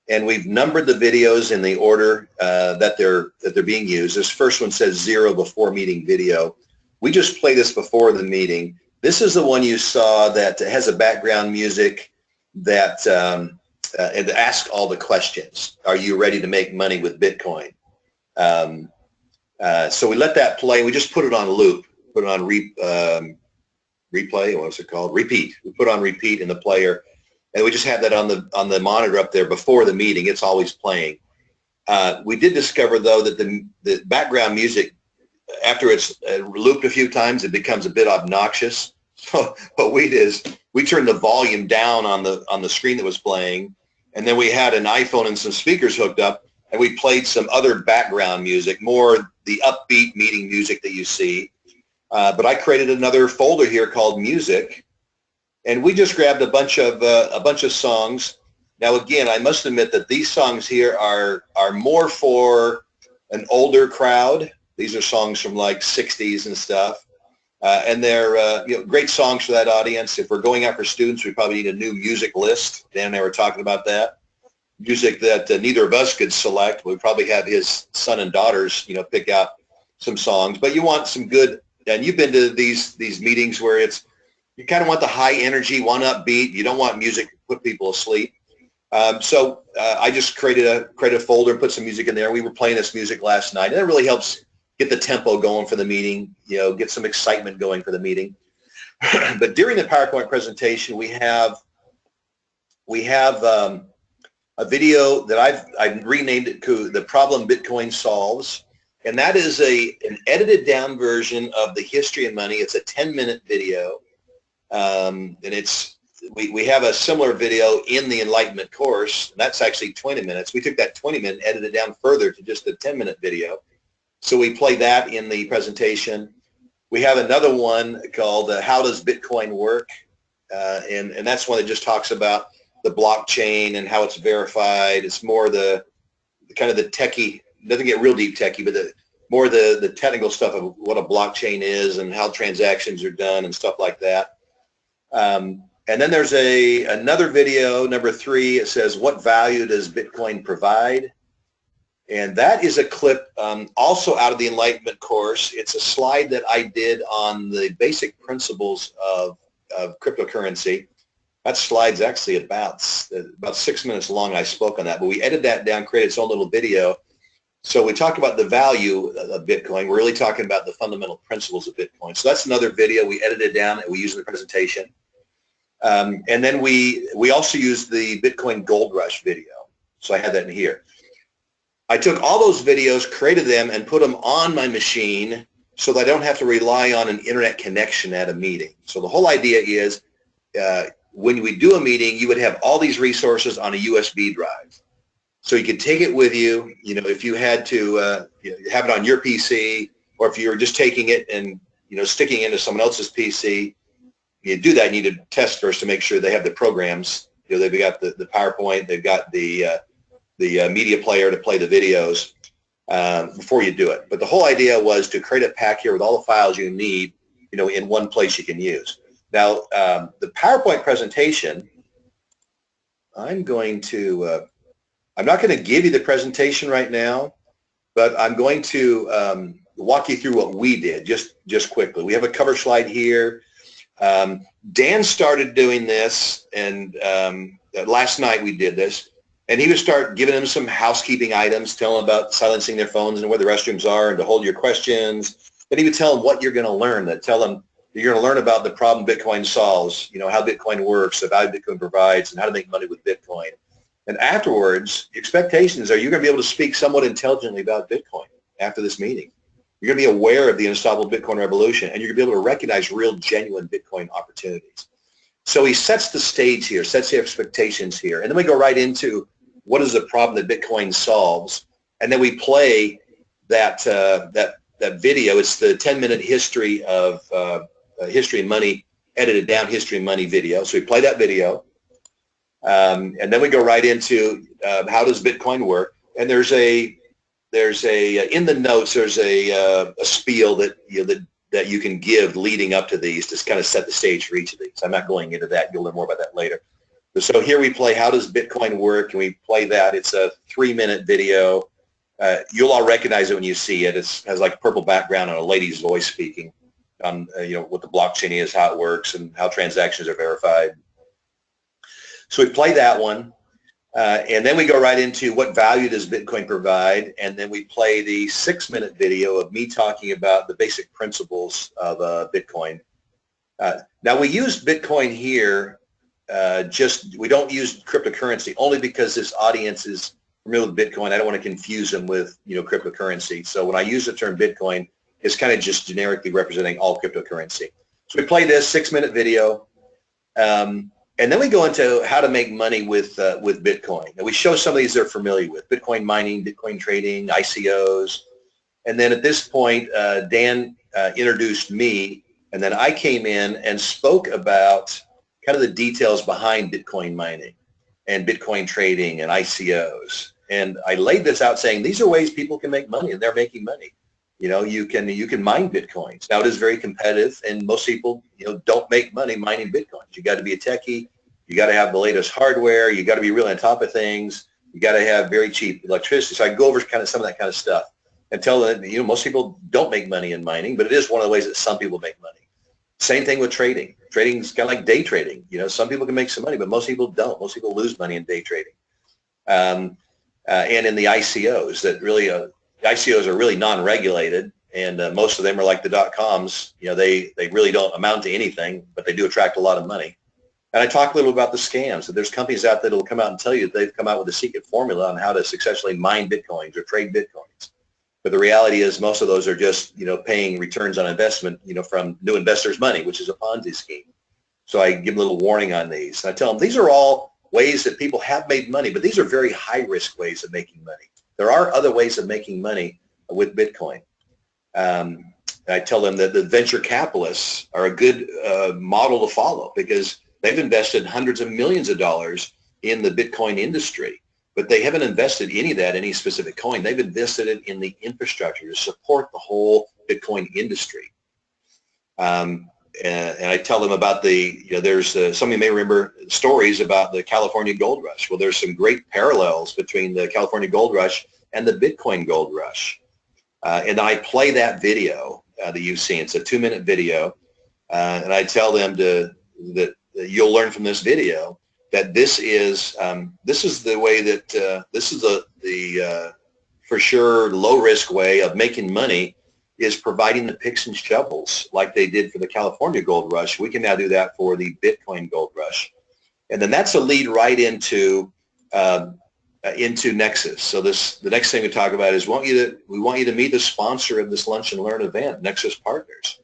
[SPEAKER 6] And we've numbered the videos in the order that they're being used. This first one says 0 before meeting video. We just played this before the meeting. This is the one you saw that has a background music that and ask all the questions. Are you ready to make money with Bitcoin? So we let that play. We just put it on loop, put it on replay. What's it called? Repeat. We put it on repeat in the player. And we just have that on the monitor up there before the meeting. It's always playing. We did discover, though, that the background music, after it's looped a few times, it becomes a bit obnoxious. So what we did is we turned the volume down on the screen that was playing, and then we had an iPhone and some speakers hooked up, and we played some other background music, more the upbeat meeting music that you see. But I created another folder here called Music. And we just grabbed a bunch of songs. Now, again, I must admit that these songs here are more for an older crowd. These are songs from like 60s and stuff, and they're great songs for that audience. If we're going out for students, we probably need a new music list. Dan and I were talking about that. Music that neither of us could select. We probably have his son and daughters, pick out some songs. But you want some good. And you've been to these meetings where you kind of want the high energy, one upbeat. You don't want music to put people asleep. So I just created a folder and put some music in there. We were playing this music last night, and it really helps get the tempo going for the meeting, get some excitement going for the meeting. But during the PowerPoint presentation, we have a video that I've renamed it to The Problem Bitcoin Solves. And that is an edited down version of the history of money. It's a 10-minute video. And we have a similar video in the Enlightenment course. And that's actually 20 minutes. We took that 20-minute, edited it down further to just a 10-minute video. So we play that in the presentation. We have another one called How Does Bitcoin Work? and that's one that just talks about the blockchain and how it's verified. It's more the kind of the techie, doesn't get real deep techie, but more the technical stuff of what a blockchain is and how transactions are done and stuff like that. And then there's another video, number 3. It says, what value does Bitcoin provide? And that is a clip also out of the Enlightenment course. It's a slide that I did on the basic principles of cryptocurrency. That slide's actually about 6 minutes long. I spoke on that, but we edited that down, created its own little video. So we talked about the value of Bitcoin. We're really talking about the fundamental principles of Bitcoin. So that's another video we edited down and we used in the presentation. And then we also used the Bitcoin Gold Rush video. So I had that in here. I took all those videos, created them, and put them on my machine so that I don't have to rely on an internet connection at a meeting. So the whole idea is when we do a meeting, you would have all these resources on a USB drive. So you could take it with you, if you had to have it on your PC, or if you were just taking it and, sticking it into someone else's PC. You do that, you need to test first to make sure they have the programs. They've got the PowerPoint, they've got the media player to play the videos before you do it. But the whole idea was to create a pack here with all the files you need, in one place you can use. Now, the PowerPoint presentation, I'm not going to give you the presentation right now, but I'm going to walk you through what we did just quickly. We have a cover slide here. Dan started doing this, and last night we did this, and he would start giving them some housekeeping items, tell them about silencing their phones and where the restrooms are and to hold your questions. Then he would tell them what you're going to learn, tell them you're going to learn about the problem Bitcoin solves, how Bitcoin works, the value Bitcoin provides, and how to make money with Bitcoin. And afterwards, the expectations are you're going to be able to speak somewhat intelligently about Bitcoin after this meeting. You're going to be aware of the unstoppable Bitcoin revolution, and you're going to be able to recognize real, genuine Bitcoin opportunities. So he sets the stage here, sets the expectations here, and then we go right into what is the problem that Bitcoin solves, and then we play that video. It's the 10-minute history of history and money, edited down history and money video. So we play that video, and then we go right into how does Bitcoin work, and there's a in the notes there's a spiel that that you can give leading up to these to kind of set the stage for each of these. I'm not going into that. You'll learn more about that later. So here we play how does Bitcoin work, and we play that. It's a 3-minute video. You'll all recognize it when you see it. It has like a purple background and a lady's voice speaking on what the blockchain is, how it works, and how transactions are verified. So we play that one. And then we go right into what value does Bitcoin provide, and then we play the 6-minute video of me talking about the basic principles of Bitcoin. Now we use Bitcoin here, we don't use cryptocurrency only because this audience is familiar with Bitcoin. I don't want to confuse them with cryptocurrency. So when I use the term Bitcoin, it's kind of just generically representing all cryptocurrency. So we play this 6-minute video. And then we go into how to make money with Bitcoin. And we show some of these they're familiar with: Bitcoin mining, Bitcoin trading, ICOs. And then at this point, Dan introduced me, and then I came in and spoke about kind of the details behind Bitcoin mining and Bitcoin trading and ICOs. And I laid this out saying these are ways people can make money, and they're making money. You can mine Bitcoins. Now it is very competitive, and most people don't make money mining Bitcoins. You got to be a techie. You got to have the latest hardware. You got to be really on top of things. You got to have very cheap electricity. So I go over kind of some of that kind of stuff and tell them most people don't make money in mining, but it is one of the ways that some people make money. Same thing with trading. Trading is kind of like day trading. Some people can make some money, but most people don't. Most people lose money in day trading. And in the ICOs, the ICOs are really non-regulated, and most of them are like the .coms. They really don't amount to anything, but they do attract a lot of money. And I talk a little about the scams. That there's companies out there that will come out and tell you that they've come out with a secret formula on how to successfully mine Bitcoins or trade Bitcoins. But the reality is most of those are just, paying returns on investment, from new investors' money, which is a Ponzi scheme. So I give them a little warning on these. And I tell them these are all ways that people have made money, but these are very high-risk ways of making money. There are other ways of making money with Bitcoin. I tell them that the venture capitalists are a good model to follow, because They've invested hundreds of millions of dollars in the Bitcoin industry, but they haven't invested any of that in any specific coin. They've invested it in the infrastructure to support the whole Bitcoin industry. And I tell them about there's some of you may remember stories about the California gold rush. Well, there's some great parallels between the California gold rush and the Bitcoin gold rush. And I play that video that you've seen. It's a 2-minute video. And I tell them that you'll learn from this video that this is the way that this is the for sure low risk way of making money, is providing the picks and shovels like they did for the California gold rush. We can now do that for the Bitcoin gold rush. And then that's a lead right into Nexxus. So the next thing we talk about is we want you to meet the sponsor of this Lunch and Learn event, Nexxus Partners.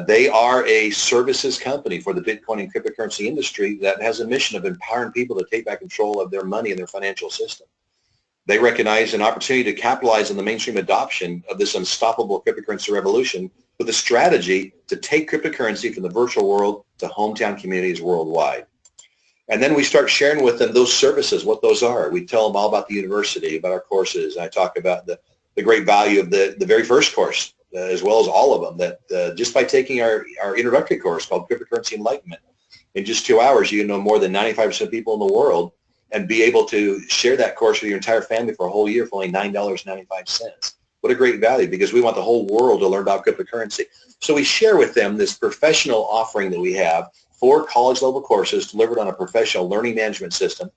[SPEAKER 6] They are a services company for the Bitcoin and cryptocurrency industry that has a mission of empowering people to take back control of their money and their financial system. They recognize an opportunity to capitalize on the mainstream adoption of this unstoppable cryptocurrency revolution with a strategy to take cryptocurrency from the virtual world to hometown communities worldwide. And then we start sharing with them those services, what those are. We tell them all about the university, about our courses. I talk about the great value of the very first course, as well as all of them, that just by taking our introductory course called Cryptocurrency Enlightenment, in just 2 hours, you can know more than 95% of people in the world and be able to share that course with your entire family for a whole year for only $9.95. What a great value, because we want the whole world to learn about cryptocurrency. So we share with them this professional offering that we have, 4 college-level courses delivered on a professional learning management system.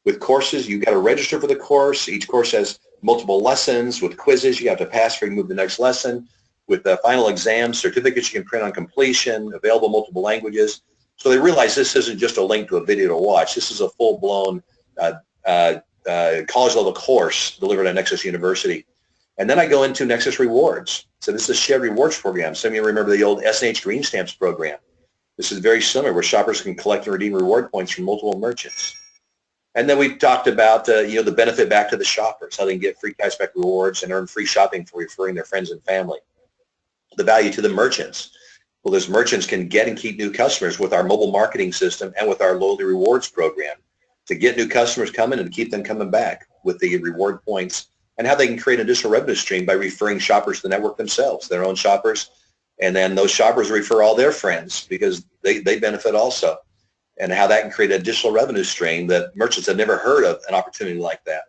[SPEAKER 6] With courses, you've got to register for the course. Each course has multiple lessons with quizzes you have to pass before you move to the next lesson. With the final exams, certificates you can print on completion, available multiple languages. So they realize this isn't just a link to a video to watch. This is a full-blown college-level course delivered at Nexxus University. And then I go into Nexxus Rewards. So this is a shared rewards program. Some of you remember the old S&H Green Stamps program. This is very similar, where shoppers can collect and redeem reward points from multiple merchants. And then we've talked about the benefit back to the shoppers, how they can get free cashback rewards and earn free shopping for referring their friends and family. The value to the merchants. Well, those merchants can get and keep new customers with our mobile marketing system and with our loyalty rewards program to get new customers coming and to keep them coming back with the reward points, and how they can create an additional revenue stream by referring shoppers to the network themselves, their own shoppers, and then those shoppers refer all their friends because they benefit also, and how that can create an additional revenue stream that merchants have never heard of an opportunity like that.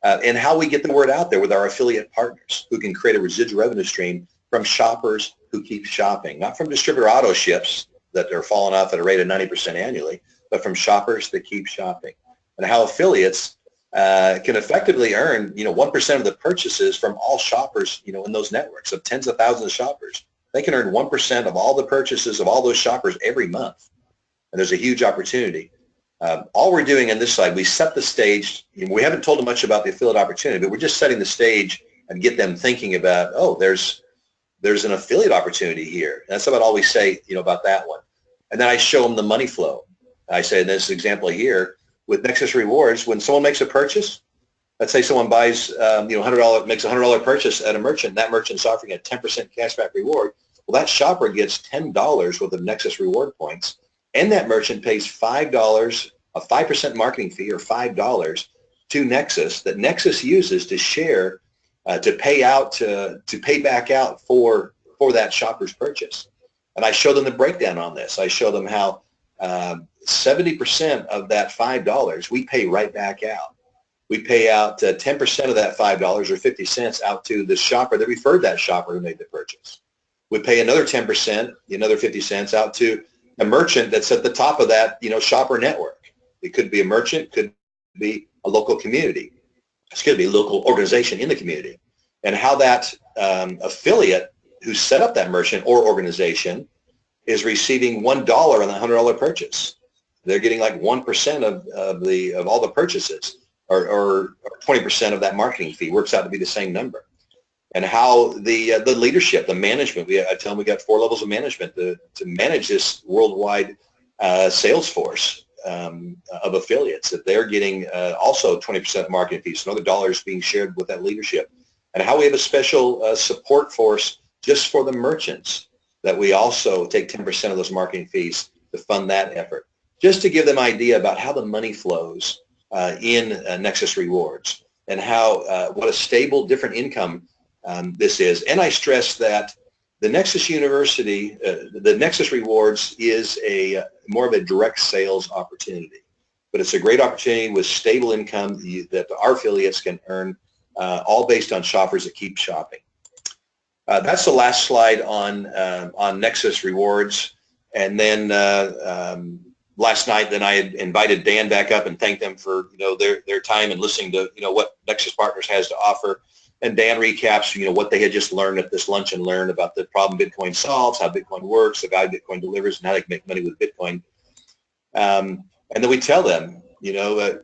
[SPEAKER 6] And how we get the word out there with our affiliate partners who can create a residual revenue stream from shoppers who keep shopping, not from distributor auto ships that are falling off at a rate of 90% annually, but from shoppers that keep shopping. And how affiliates can effectively earn 1% of the purchases from all shoppers in those networks of tens of thousands of shoppers. They can earn 1% of all the purchases of all those shoppers every month. And there's a huge opportunity. All we're doing on this side, we set the stage. We haven't told them much about the affiliate opportunity, but we're just setting the stage and get them thinking about, oh, there's an affiliate opportunity here. And that's about all we say, about that one. And then I show them the money flow. I say in this example here, with Nexxus Rewards, when someone makes a purchase, let's say someone buys, $100, makes a $100 purchase at a merchant, that merchant's offering a 10% cashback reward. Well, that shopper gets $10 worth of Nexxus reward points, and that merchant pays $5, a 5% marketing fee, or $5 to Nexxus that Nexxus uses to share, to pay back out for that shopper's purchase. And I show them the breakdown on this. I show them how 70% of that $5 we pay right back out. We pay out 10% of that $5 or 50 cents out to the shopper that referred that shopper who made the purchase. We pay another 10%, another 50 cents out to a merchant that's at the top of that, shopper network. It could be a merchant, could be a local community. It could be a local organization in the community. And how that affiliate who set up that merchant or organization is receiving $1 on the $100 purchase. They're getting like 1% of all the purchases, or 20% of that marketing fee. Works out to be the same number. And how the leadership, the management, I tell them we got 4 levels of management to manage this worldwide sales force of affiliates, that they're getting also 20% marketing fees, so another dollars being shared with that leadership. And how we have a special support force just for the merchants, that we also take 10% of those marketing fees to fund that effort. just to give them an idea about how the money flows in Nexxus Rewards and how what a stable, different income this is. And I stress that the Nexxus University, the Nexxus Rewards is more of a direct sales opportunity, but it's a great opportunity with stable income that our affiliates can earn, all based on shoppers that keep shopping. That's the last slide on Nexxus Rewards. And then last night, then I had invited Dan back up and thanked them for their time and listening to what Nexxus Partners has to offer. And Dan recaps what they had just learned at this lunch and learn about the problem Bitcoin solves, how Bitcoin works, the value Bitcoin delivers, and how they can make money with Bitcoin. And then we tell them,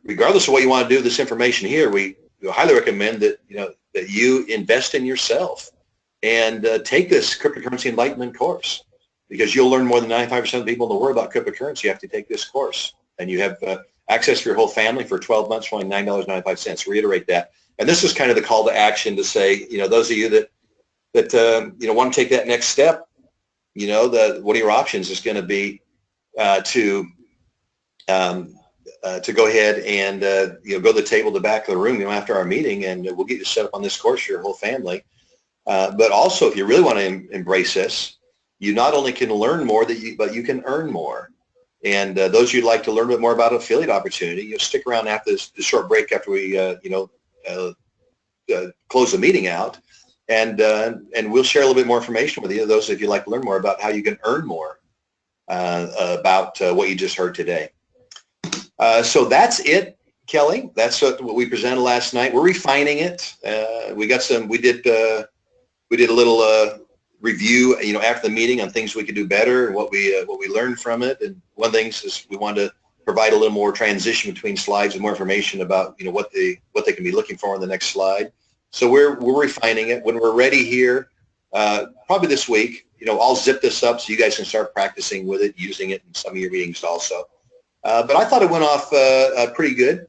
[SPEAKER 6] regardless of what you want to do with this information here, we highly recommend that that you invest in yourself and take this cryptocurrency enlightenment course, because you'll learn more than 95% of the people in the world about cryptocurrency after you take this course. And you have access for your whole family for 12 months for only $9.95. Reiterate that. And this is kind of the call to action to say, those of you that want to take that next step, one of your options is going to be to go ahead and go to the table at the back of the room after our meeting, and we'll get you set up on this course for your whole family. But also, if you really want to embrace this, you not only can learn more, but you can earn more. And those of you who'd like to learn a bit more about affiliate opportunity, stick around after this short break after we close the meeting out, and we'll share a little bit more information with you, those of you like to learn more about how you can earn more about what you just heard today. So that's it, Kelly. That's what we presented last night. We're refining it. We did a little review, after the meeting on things we could do better and what we learned from it. And one of the things is we wanted to provide a little more transition between slides and more information about what they can be looking for on the next slide. So we're refining it. When we're ready here, probably this week, I'll zip this up so you guys can start practicing with it, using it in some of your meetings also. But I thought it went off pretty good.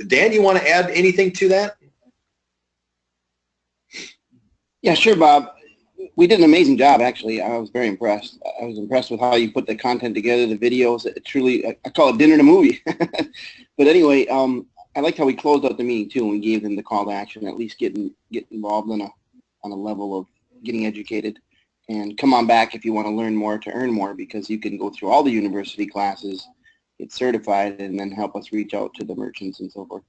[SPEAKER 6] Dan, you want to add anything to that?
[SPEAKER 4] Yeah, sure, Bob. We did an amazing job, actually. I was very impressed. I was impressed with how you put the content together, the videos. It truly, I call it dinner and a movie. But anyway, I liked how we closed out the meeting, too, and gave them the call to action, at least get involved on a level of getting educated. And come on back if you want to learn more to earn more, because you can go through all the university classes, get certified, and then help us reach out to the merchants and so forth.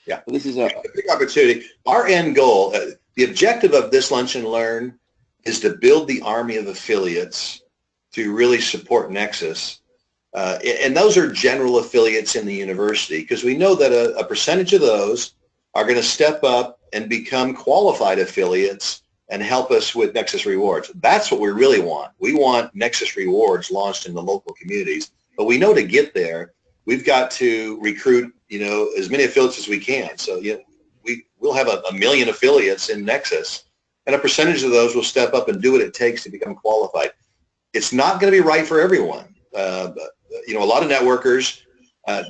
[SPEAKER 6] Yeah.
[SPEAKER 4] So this is a
[SPEAKER 6] big opportunity. Our end goal, the objective of this Lunch and Learn is to build the army of affiliates to really support Nexxus. And those are general affiliates in the university, because we know that a percentage of those are going to step up and become qualified affiliates and help us with Nexxus Rewards. That's what we really want. We want Nexxus Rewards launched in the local communities. But we know to get there, we've got to recruit, as many affiliates as we can. So we'll have a million affiliates in Nexxus, and a percentage of those will step up and do what it takes to become qualified. It's not going to be right for everyone. A lot of networkers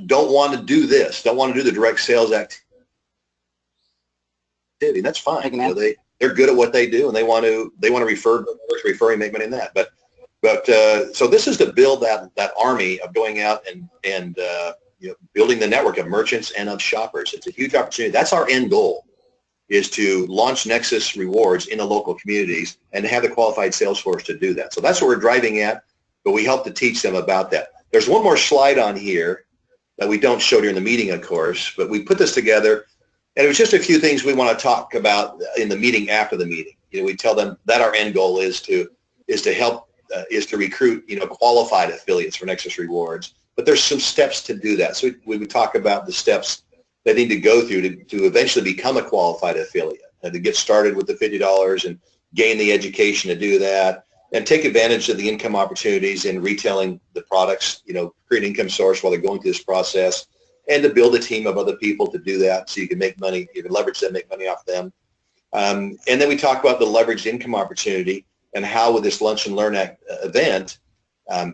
[SPEAKER 6] don't want to do this, don't want to do the direct sales activity. That's fine. They're good at what they do, and they want to refer and make money in that. But so this is to build that army of going out and building the network of merchants and of shoppers. It's a huge opportunity. That's our end goal, is to launch Nexxus Rewards in the local communities and to have the qualified sales force to do that. So that's what we're driving at, but we help to teach them about that. There's one more slide on here that we don't show during the meeting, of course, but we put this together, and it was just a few things we want to talk about in the meeting after the meeting. We tell them that our end goal is to recruit, qualified affiliates for Nexxus Rewards, but there's some steps to do that. So we would talk about the steps they need to go through to eventually become a qualified affiliate, and to get started with the $50 and gain the education to do that, and take advantage of the income opportunities in retailing the products, create an income source while they're going through this process, and to build a team of other people to do that so you can make money, you can leverage them, make money off them. And then we talk about the leveraged income opportunity and how with this Lunch and Learn event,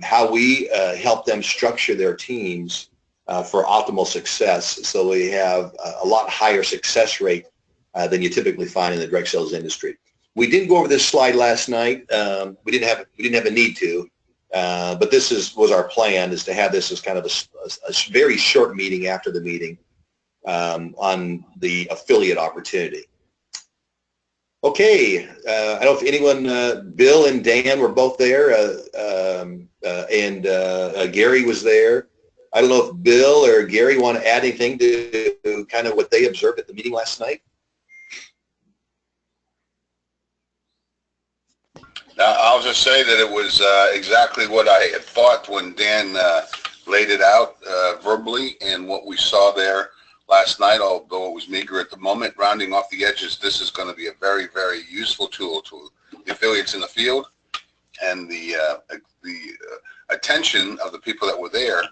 [SPEAKER 6] how we help them structure their teams for optimal success, so we have a lot higher success rate than you typically find in the direct sales industry. We didn't go over this slide last night. We didn't have a need to. But this was our plan, is to have this as kind of a very short meeting after the meeting on the affiliate opportunity. Okay, I don't know if anyone, Bill and Dan were both there, and Gary was there. I don't know if Bill or Gary want to add anything to kind of what they observed at the meeting last night.
[SPEAKER 3] I'll just say that it was exactly what I had thought when Dan laid it out verbally, and what we saw there last night, although it was meager at the moment. Rounding off the edges, this is going to be a very, very useful tool to the affiliates in the field, and the attention of the people that were there.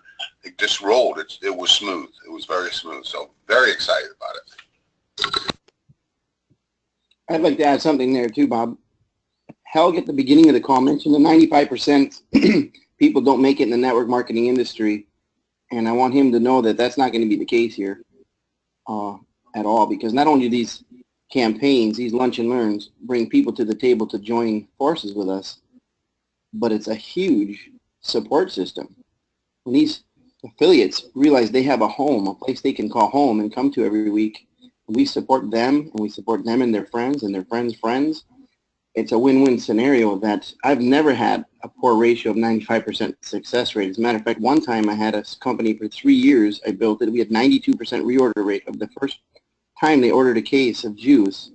[SPEAKER 3] It just rolled. It was smooth. It was very smooth. So very excited about it.
[SPEAKER 4] I'd like to add something there too, Bob. Helg at the beginning of the call mentioned the 95% people don't make it in the network marketing industry, and I want him to know that that's not going to be the case here at all, because not only do these campaigns, these lunch and learns, bring people to the table to join forces with us, but it's a huge support system. When these affiliates realize they have a home, a place they can call home and come to every week, we support them, and we support them and their friends and their friends' friends. It's a win-win scenario that I've never had a poor ratio of 95% success rate. As a matter of fact, one time I had a company for 3 years, I built it. We had 92% reorder rate of the first time they ordered a case of juice.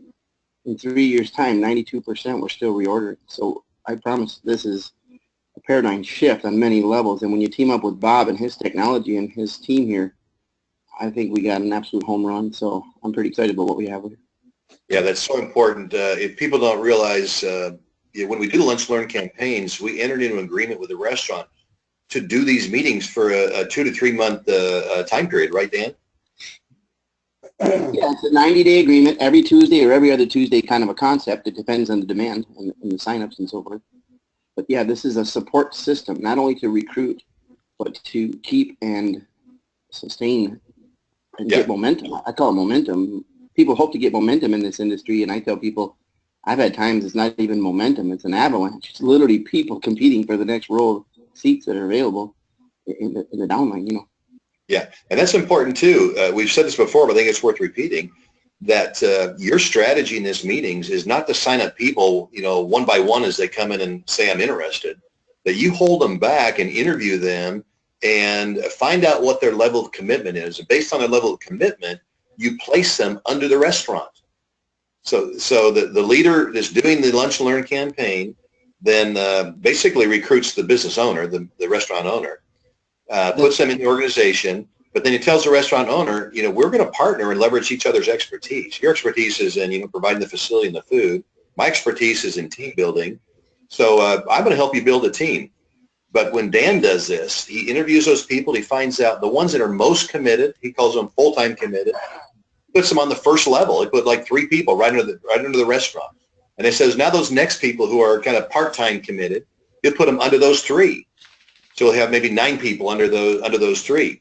[SPEAKER 4] In 3 years' time, 92% were still reordered. So I promise this is a paradigm shift on many levels. And when you team up with Bob and his technology and his team here, I think we got an absolute home run. So I'm pretty excited about what we have here.
[SPEAKER 6] Yeah, that's so important. If people don't realize, when we do lunch learn campaigns, we entered into an agreement with the restaurant to do these meetings for a 2 to 3 month time period, right, Dan?
[SPEAKER 4] Yeah, it's a 90-day agreement, every Tuesday or every other Tuesday kind of a concept. It depends on the demand and the signups and so forth. But yeah, this is a support system, not only to recruit, but to keep and sustain and get momentum. I call it momentum. People hope to get momentum in this industry, and I tell people, I've had times it's not even momentum, it's an avalanche. It's literally people competing for the next row of seats that are available in the downline, you know.
[SPEAKER 6] Yeah, and that's important too. We've said this before, but I think it's worth repeating, that your strategy in these meetings is not to sign up people, one by one as they come in and say, I'm interested, that you hold them back and interview them and find out what their level of commitment is. And based on their level of commitment, you place them under the restaurant. So the leader that's doing the Lunch and Learn campaign then basically recruits the business owner, the restaurant owner, puts them in the organization, but then he tells the restaurant owner, we're going to partner and leverage each other's expertise. Your expertise is in providing the facility and the food. My expertise is in team building. So I'm going to help you build a team. But when Dan does this, he interviews those people. He finds out the ones that are most committed. He calls them full-time committed. Puts them on the first level. He put like 3 people right under the restaurant, and it says now those next people who are kind of part-time committed, he'll put them under those 3. So he'll have maybe 9 people under those 3,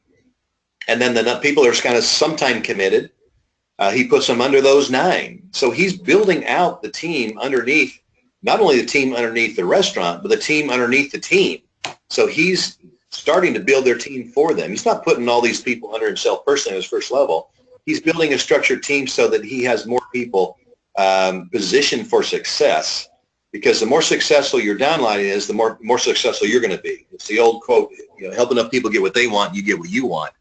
[SPEAKER 6] and then the people that are kind of sometime committed, he puts them under those 9. So he's building out the team underneath, not only the team underneath the restaurant, but the team underneath the team. So he's starting to build their team for them. He's not putting all these people under himself personally at his first level. He's building a structured team so that he has more people positioned for success, because the more successful your downline is, the more successful you're going to be. It's the old quote, help enough people get what they want, you get what you want.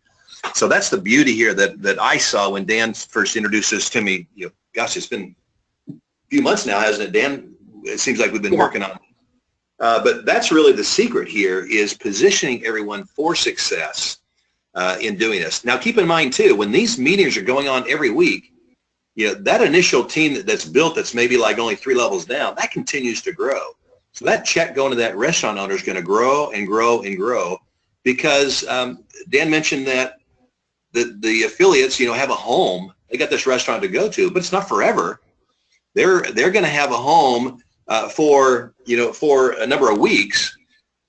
[SPEAKER 6] So that's the beauty here that I saw when Dan first introduced this to me. Gosh, it's been a few months now, hasn't it, Dan? It seems like we've been working on it. But that's really the secret here, is positioning everyone for success in doing this. Now, keep in mind, too, when these meetings are going on every week, that initial team that's built, that's maybe like only 3 levels down, that continues to grow. So that check going to that restaurant owner is going to grow and grow and grow, because Dan mentioned that the affiliates, have a home. They got this restaurant to go to, but it's not forever. They're going to have a home for a number of weeks.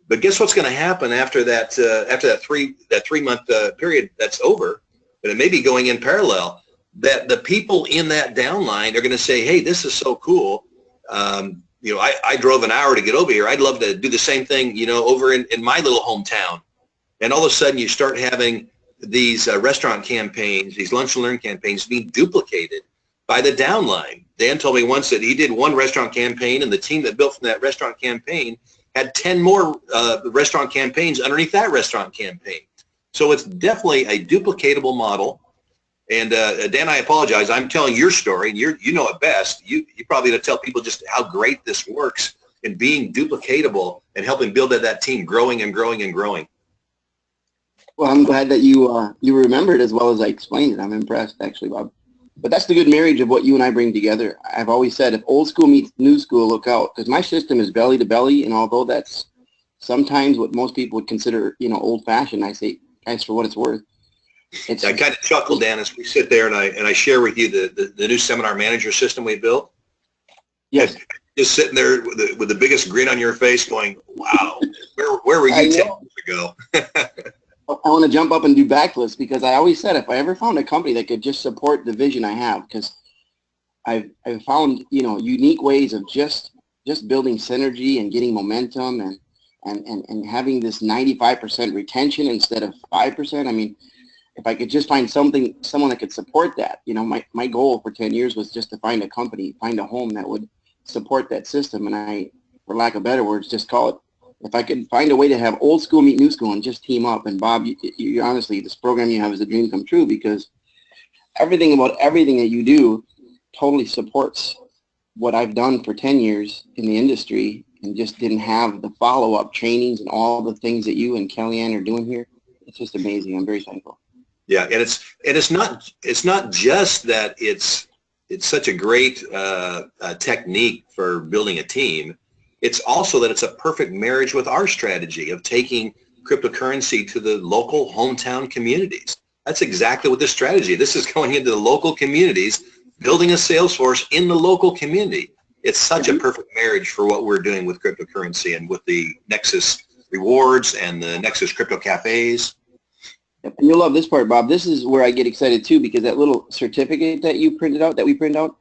[SPEAKER 6] But guess what's going to happen after that 3 month period that's over? But it may be going in parallel. That the people in that downline are going to say, "Hey, this is so cool. I drove an hour to get over here. I'd love to do the same thing, over in my little hometown. And all of a sudden you start having these restaurant campaigns, these lunch and learn campaigns being duplicated by the downline. Dan told me once that he did one restaurant campaign, and the team that built from that restaurant campaign had 10 more restaurant campaigns underneath that restaurant campaign. So it's definitely a duplicatable model. And Dan, I apologize. I'm telling your story, and you know it best. You probably going to tell people just how great this works and being duplicatable and helping build that team, growing and growing and growing.
[SPEAKER 4] Well, I'm glad that you remembered as well as I explained it. I'm impressed, actually, Bob. But that's the good marriage of what you and I bring together. I've always said, if old school meets new school, look out, because my system is belly to belly, and although that's sometimes what most people would consider, old-fashioned, I say, guys, for what it's worth. I
[SPEAKER 6] kind of chuckle, Dan, as we sit there and I share with you the new seminar manager system we built.
[SPEAKER 4] Yes.
[SPEAKER 6] Just sitting there with the biggest grin on your face, going, "Wow, where were you 10 years ago?"
[SPEAKER 4] I want to jump up and do backflips, because I always said if I ever found a company that could just support the vision I have, because I've found unique ways of just building synergy and getting momentum and having this 95% retention instead of 5%. I mean, if I could just find someone that could support that, my goal for 10 years was just to find a company, find a home that would support that system. And I, for lack of better words, just call it, if I could find a way to have old school meet new school and just team up. And Bob, you honestly, this program you have is a dream come true, because everything about everything that you do totally supports what I've done for 10 years in the industry, and just didn't have the follow-up trainings and all the things that you and Kellyanne are doing here. It's just amazing. I'm very thankful.
[SPEAKER 6] Yeah, and it's not just that it's such a great technique for building a team. It's also that it's a perfect marriage with our strategy of taking cryptocurrency to the local hometown communities. That's exactly what this strategy. This is going into the local communities, building a sales force in the local community. It's such a perfect marriage for what we're doing with cryptocurrency and with the Nexxus rewards and the Nexxus crypto cafes.
[SPEAKER 4] And you'll love this part, Bob. This is where I get excited too, because that little certificate that we print out,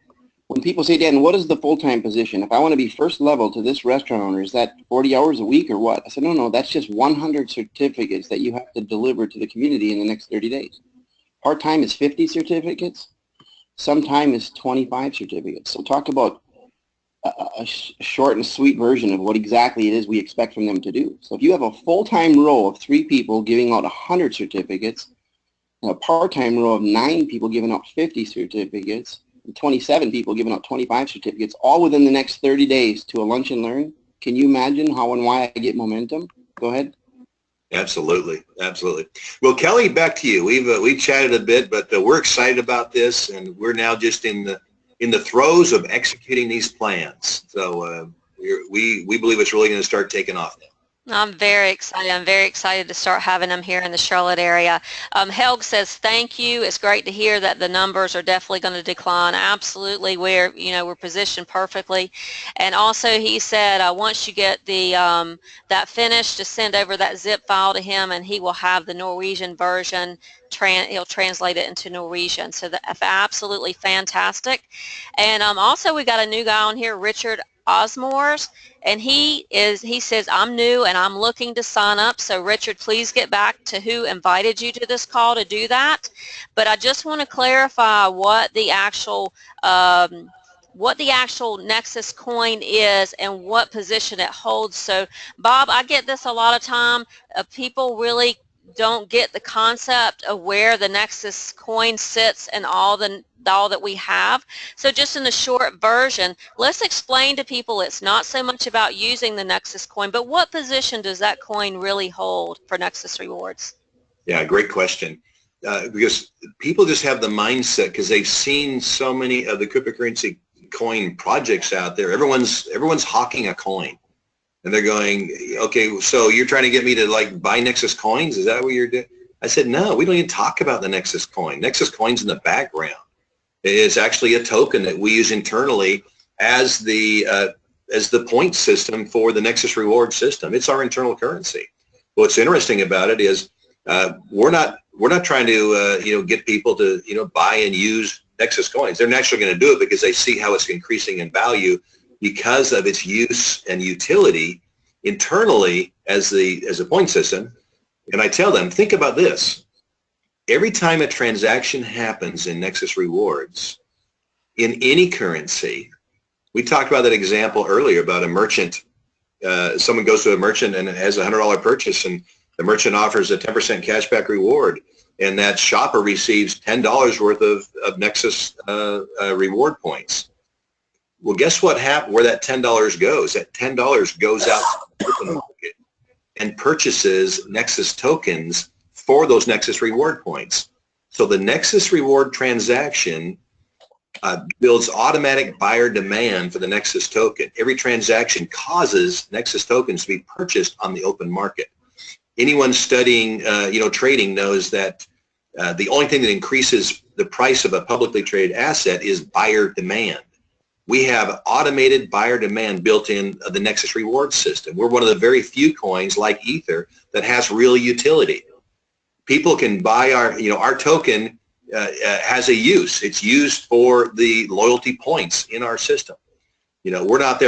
[SPEAKER 4] when people say, Dan, what is the full-time position? If I want to be first level to this restaurant owner, is that 40 hours a week or what? I said, no, that's just 100 certificates that you have to deliver to the community in the next 30 days. Part-time is 50 certificates. Sometime is 25 certificates. So talk about a short and sweet version of what exactly it is we expect from them to do. So if you have a full-time role of 3 people giving out 100 certificates, and a part-time role of 9 people giving out 50 certificates, and 27 people giving out 25 certificates, all within the next 30 days to a lunch and learn, can you imagine how and why I get momentum? Go ahead.
[SPEAKER 6] Absolutely. Well, Kelly, back to you. We've chatted a bit, but we're excited about this, and we're now just in the throes of executing these plans. So we believe it's really going to start taking off now.
[SPEAKER 1] I'm very excited. I'm very excited to start having them here in the Charlotte area. Helg says thank you. It's great to hear that the numbers are definitely going to decline. Absolutely, we're positioned perfectly. And also, he said once you get the that finished, to send over that zip file to him, and he will have the Norwegian version. He'll translate it into Norwegian. So that's absolutely fantastic. And also, we got a new guy on here, Richard Osmores, and he says, I'm new and I'm looking to sign up. So Richard, please get back to who invited you to this call to do that. But I just want to clarify what the actual Nexxus coin is and what position it holds. So Bob, I get this a lot of time. People really don't get the concept of where the Nexxus coin sits and all that we have. So just in a short version, let's explain to people it's not so much about using the Nexxus coin, but what position does that coin really hold for Nexxus rewards?
[SPEAKER 6] Yeah, great question. Because people just have the mindset, because they've seen so many of the cryptocurrency coin projects out there. Everyone's hawking a coin. And they're going, okay, so you're trying to get me to buy Nexxus coins? Is that what you're doing? I said, no, we don't even talk about the Nexxus coin. Nexxus coin's in the background. It's actually a token that we use internally as the point system for the Nexxus reward system. It's our internal currency. What's interesting about it is we're not trying to get people to buy and use Nexxus coins. They're naturally going to do it because they see how it's increasing in value because of its use and utility internally as a point system. And I tell them, think about this. Every time a transaction happens in Nexxus Rewards, in any currency, we talked about that example earlier about a merchant. Someone goes to a merchant and has a $100 purchase, and the merchant offers a 10% cashback reward, and that shopper receives $10 worth of Nexxus reward points. Well, guess what where that $10 goes? That $10 goes out to the open market and purchases Nexxus tokens for those Nexxus reward points. So the Nexxus reward transaction builds automatic buyer demand for the Nexxus token. Every transaction causes Nexxus tokens to be purchased on the open market. Anyone studying, trading knows that the only thing that increases the price of a publicly traded asset is buyer demand. We have automated buyer demand built in the Nexxus reward system. We're one of the very few coins like Ether that has real utility. People can buy our token has a use. It's used for the loyalty points in our system. We're not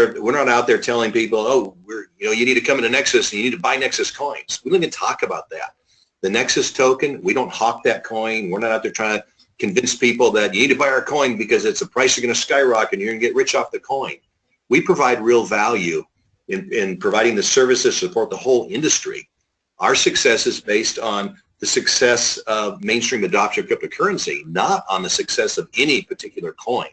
[SPEAKER 6] out there telling people, oh, you need to come into Nexxus and you need to buy Nexxus coins. We don't even talk about that. The Nexxus token, we don't hawk that coin. We're not out there trying to convince people that you need to buy our coin because it's the price is going to skyrocket and you're going to get rich off the coin. We provide real value in providing the services to support the whole industry. Our success is based on the success of mainstream adoption of cryptocurrency, not on the success of any particular coin.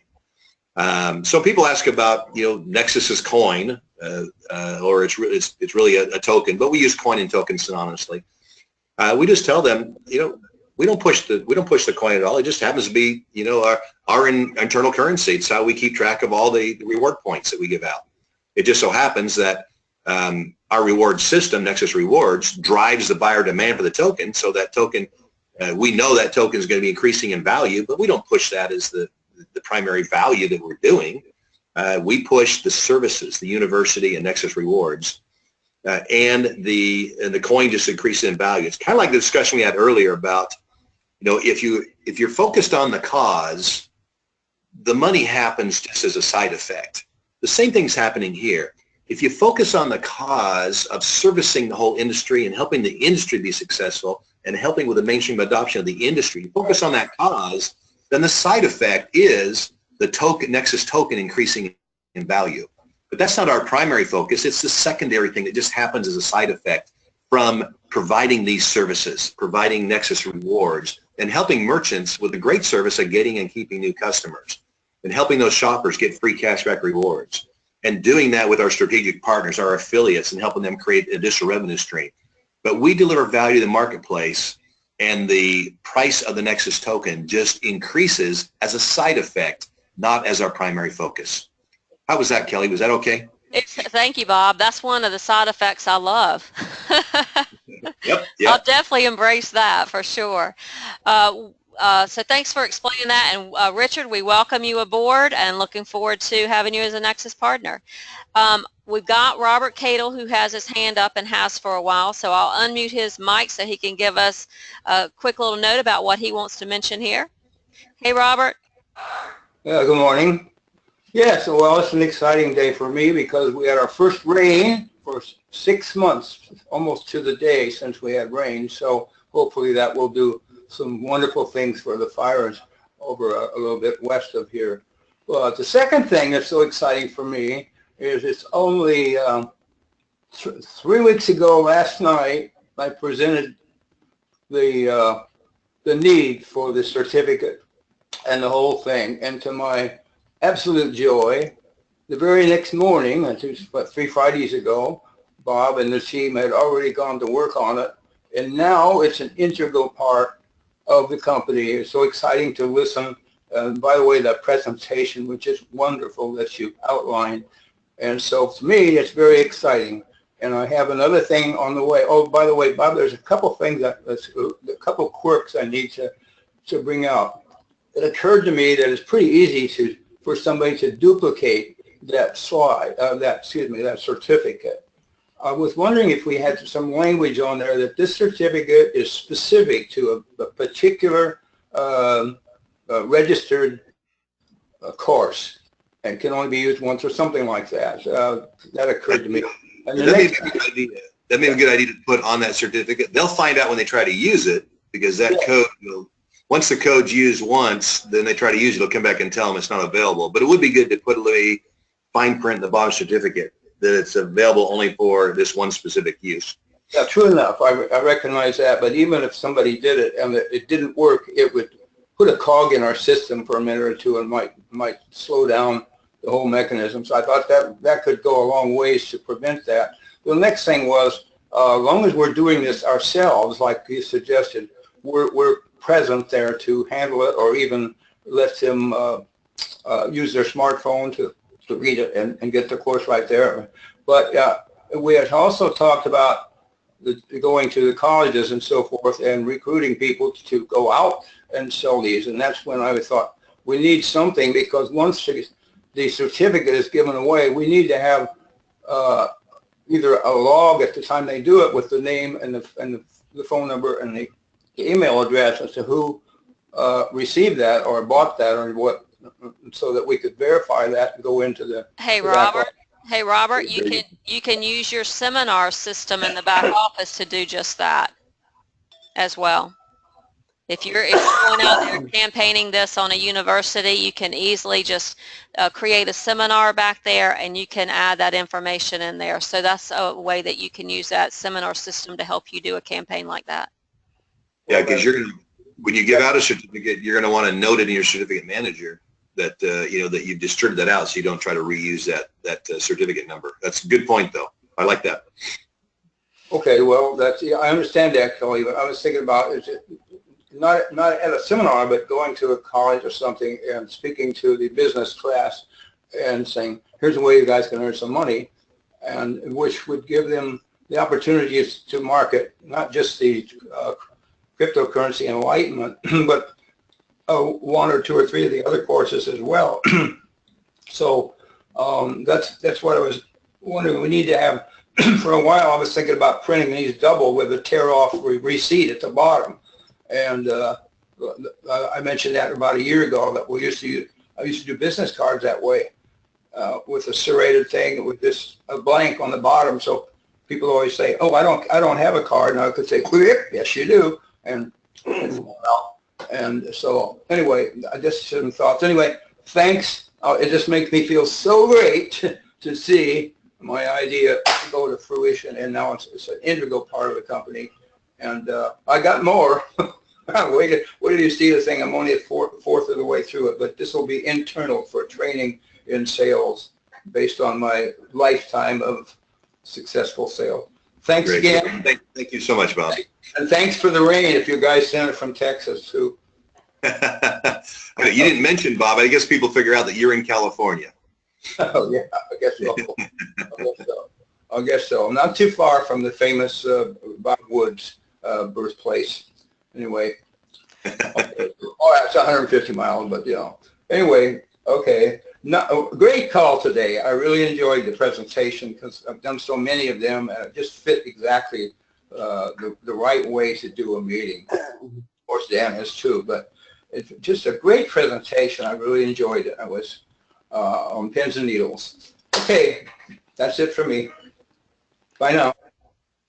[SPEAKER 6] So people ask about, Nexxus's coin, or it's really a token, but we use coin and token synonymously. We just tell them, we don't push the coin at all. It just happens to be, our internal currency. It's how we keep track of all the reward points that we give out. It just so happens that our reward system, Nexxus Rewards, drives the buyer demand for the token. So that token, we know that token is going to be increasing in value, but we don't push that as the primary value that we're doing. We push the services, the university and Nexxus Rewards, and the coin just increases in value. It's kind of like the discussion we had earlier about, if you're focused on the cause, the money happens just as a side effect. The same thing's happening here. If you focus on the cause of servicing the whole industry and helping the industry be successful and helping with the mainstream adoption of the industry, focus on that cause, then the side effect is the Nexxus token increasing in value. But that's not our primary focus. It's the secondary thing that just happens as a side effect from providing these services, providing Nexxus Rewards, and helping merchants with a great service of getting and keeping new customers, and helping those shoppers get free cashback rewards, and doing that with our strategic partners, our affiliates, and helping them create an additional revenue stream. But we deliver value to the marketplace, and the price of the Nexxus token just increases as a side effect, not as our primary focus. How was that, Kelly? Was that okay?
[SPEAKER 1] Thank you, Bob. That's one of the side effects I love.
[SPEAKER 6] Yep.
[SPEAKER 1] I'll definitely embrace that for sure. So thanks for explaining that. And Richard, we welcome you aboard and looking forward to having you as a Nexxus partner. We've got Robert Cadle, who has his hand up and has for a while, so I'll unmute his mic so he can give us a quick little note about what he wants to mention here. Hey, Robert.
[SPEAKER 8] Yeah, good morning. Yes, well, it's an exciting day for me because we had our first rain for 6 months, almost to the day since we had rain. So hopefully that will do some wonderful things for the fires over a little bit west of here. Well, the second thing that's so exciting for me is it's only 3 weeks ago last night I presented the need for the certificate and the whole thing, and to my absolute joy, the very next morning, I think about 3 Fridays ago, Bob and the team had already gone to work on it, and now it's an integral part of the company. It's so exciting to listen. By the way, that presentation was just wonderful that you outlined. And so to me, it's very exciting. And I have another thing on the way. Oh, by the way, Bob, there's a couple things, a couple quirks I need to bring out. It occurred to me that it's pretty easy for somebody to duplicate that slide, that certificate. I was wondering if we had some language on there that this certificate is specific to a particular registered course. and can only be used once or something like that. That occurred to me. And the
[SPEAKER 6] That may
[SPEAKER 8] next,
[SPEAKER 6] be a good idea. That may be a good idea to put on that certificate. They'll find out when they try to use it, because that code will, once the code's used once, then they try to use it, it'll come back and tell them it's not available. But it would be good to put a fine print in the bottom certificate that it's available only for this one specific use.
[SPEAKER 8] yeah, true enough. I recognize that. But even if somebody did it and it didn't work, it would put a cog in our system for a minute or two and might slow down the whole mechanism. So I thought that could go a long ways to prevent that. The next thing was, as long as we're doing this ourselves, like you suggested, we're present there to handle it, or even let them use their smartphone to read it and get the course right there. But we had also talked about going to the colleges and so forth and recruiting people to go out and sell these. And that's when I thought we need something, because once the certificate is given away, we need to have either a log at the time they do it with the name and the phone number and the email address as to who received that or bought that or what, so that we could verify that and go into the.
[SPEAKER 1] Hey, Robert. Hey, Robert, you can use your seminar system in the back office to do just that as well. If you're going out there campaigning this on a university, you can easily just create a seminar back there, and you can add that information in there. So that's a way that you can use that seminar system to help you do a campaign like that.
[SPEAKER 6] Yeah, because when you give out a certificate, you're going to want to note it in your certificate manager that that you've distributed that out, so you don't try to reuse that certificate number. That's a good point, though. I like that.
[SPEAKER 8] Okay, well, I understand that, Kelly. But I was thinking about not at a seminar, but going to a college or something and speaking to the business class and saying, here's a way you guys can earn some money, and which would give them the opportunities to market not just the cryptocurrency enlightenment, but one or two or three of the other courses as well. So that's what I was wondering. We need to have, for a while I was thinking about printing these double with a tear-off receipt at the bottom. And I mentioned that about a year ago, that I used to do business cards that way, with a serrated thing with a blank on the bottom. So people always say, "Oh, I don't have a card." And I could say, "Yes, you do." And so anyway, I just some thoughts. Anyway, thanks. It just makes me feel so great to see my idea go to fruition, and now it's an integral part of the company. And I got more. Wait till you see the thing. I'm only a fourth of the way through it, but this will be internal for training in sales based on my lifetime of successful sales. Thanks
[SPEAKER 6] Great.
[SPEAKER 8] again.
[SPEAKER 6] Thank you so much, Bob.
[SPEAKER 8] And thanks for the rain if you guys sent it from Texas too.
[SPEAKER 6] You didn't mention, Bob. I guess people figure out that you're in California.
[SPEAKER 8] Oh yeah, I guess so. I guess so. I'm not too far from the famous Bob Woods birthplace. Anyway, okay. Oh, that's 150 miles, but Anyway, okay. Great call today. I really enjoyed the presentation because I've done so many of them, and it just fit exactly the right way to do a meeting. Of course, Dan has too, but it's just a great presentation. I really enjoyed it. I was on pins and needles. Okay, that's it for me. Bye now.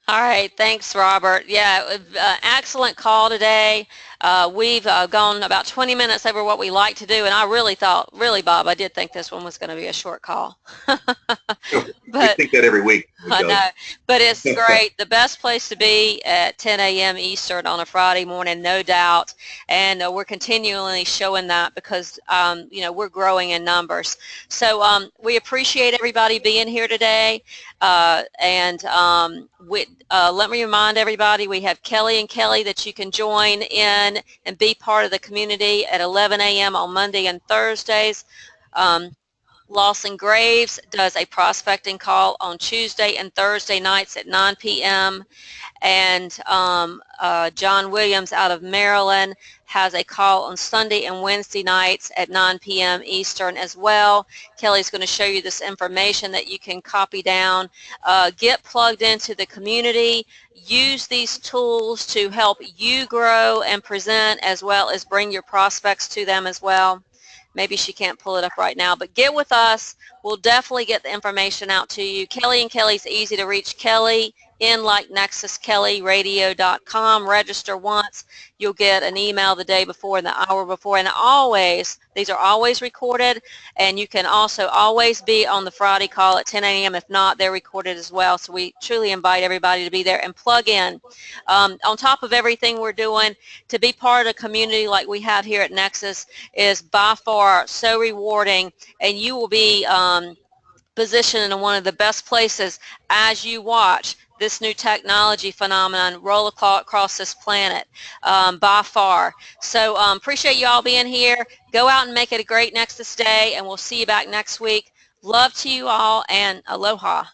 [SPEAKER 1] All right, thanks, Robert. Yeah, excellent call today. We've gone about 20 minutes over what we like to do, and I really thought, Bob, I did think this one was going to be a short call.
[SPEAKER 6] I think that every week.
[SPEAKER 1] I know, but it's great. The best place to be at 10 a.m. Eastern on a Friday morning, no doubt, and we're continually showing that because, we're growing in numbers. So we appreciate everybody being here today, and let me remind everybody, we have Kelly and Kelly that you can join in and be part of the community at 11 a.m. on Monday and Thursdays. Lawson Graves does a prospecting call on Tuesday and Thursday nights at 9 p.m. And John Williams out of Maryland has a call on Sunday and Wednesday nights at 9 p.m. Eastern as well. Kelly's going to show you this information that you can copy down. Get plugged into the community. Use these tools to help you grow and present, as well as bring your prospects to them as well. Maybe she can't pull it up right now, but get with us. We'll definitely get the information out to you. Kelly and Kelly's easy to reach. Kelly in like Nexxus, kellyradio.com. Register once. You'll get an email the day before and the hour before. And always, these are always recorded, and you can also always be on the Friday call at 10 a.m. If not, they're recorded as well. So we truly invite everybody to be there and plug in. On top of everything we're doing, to be part of a community like we have here at Nexxus is by far so rewarding, and you will be positioned in one of the best places as you watch this new technology phenomenon roll across this planet by far. So appreciate you all being here. Go out and make it a great Nexxus day, and we'll see you back next week. Love to you all, and aloha.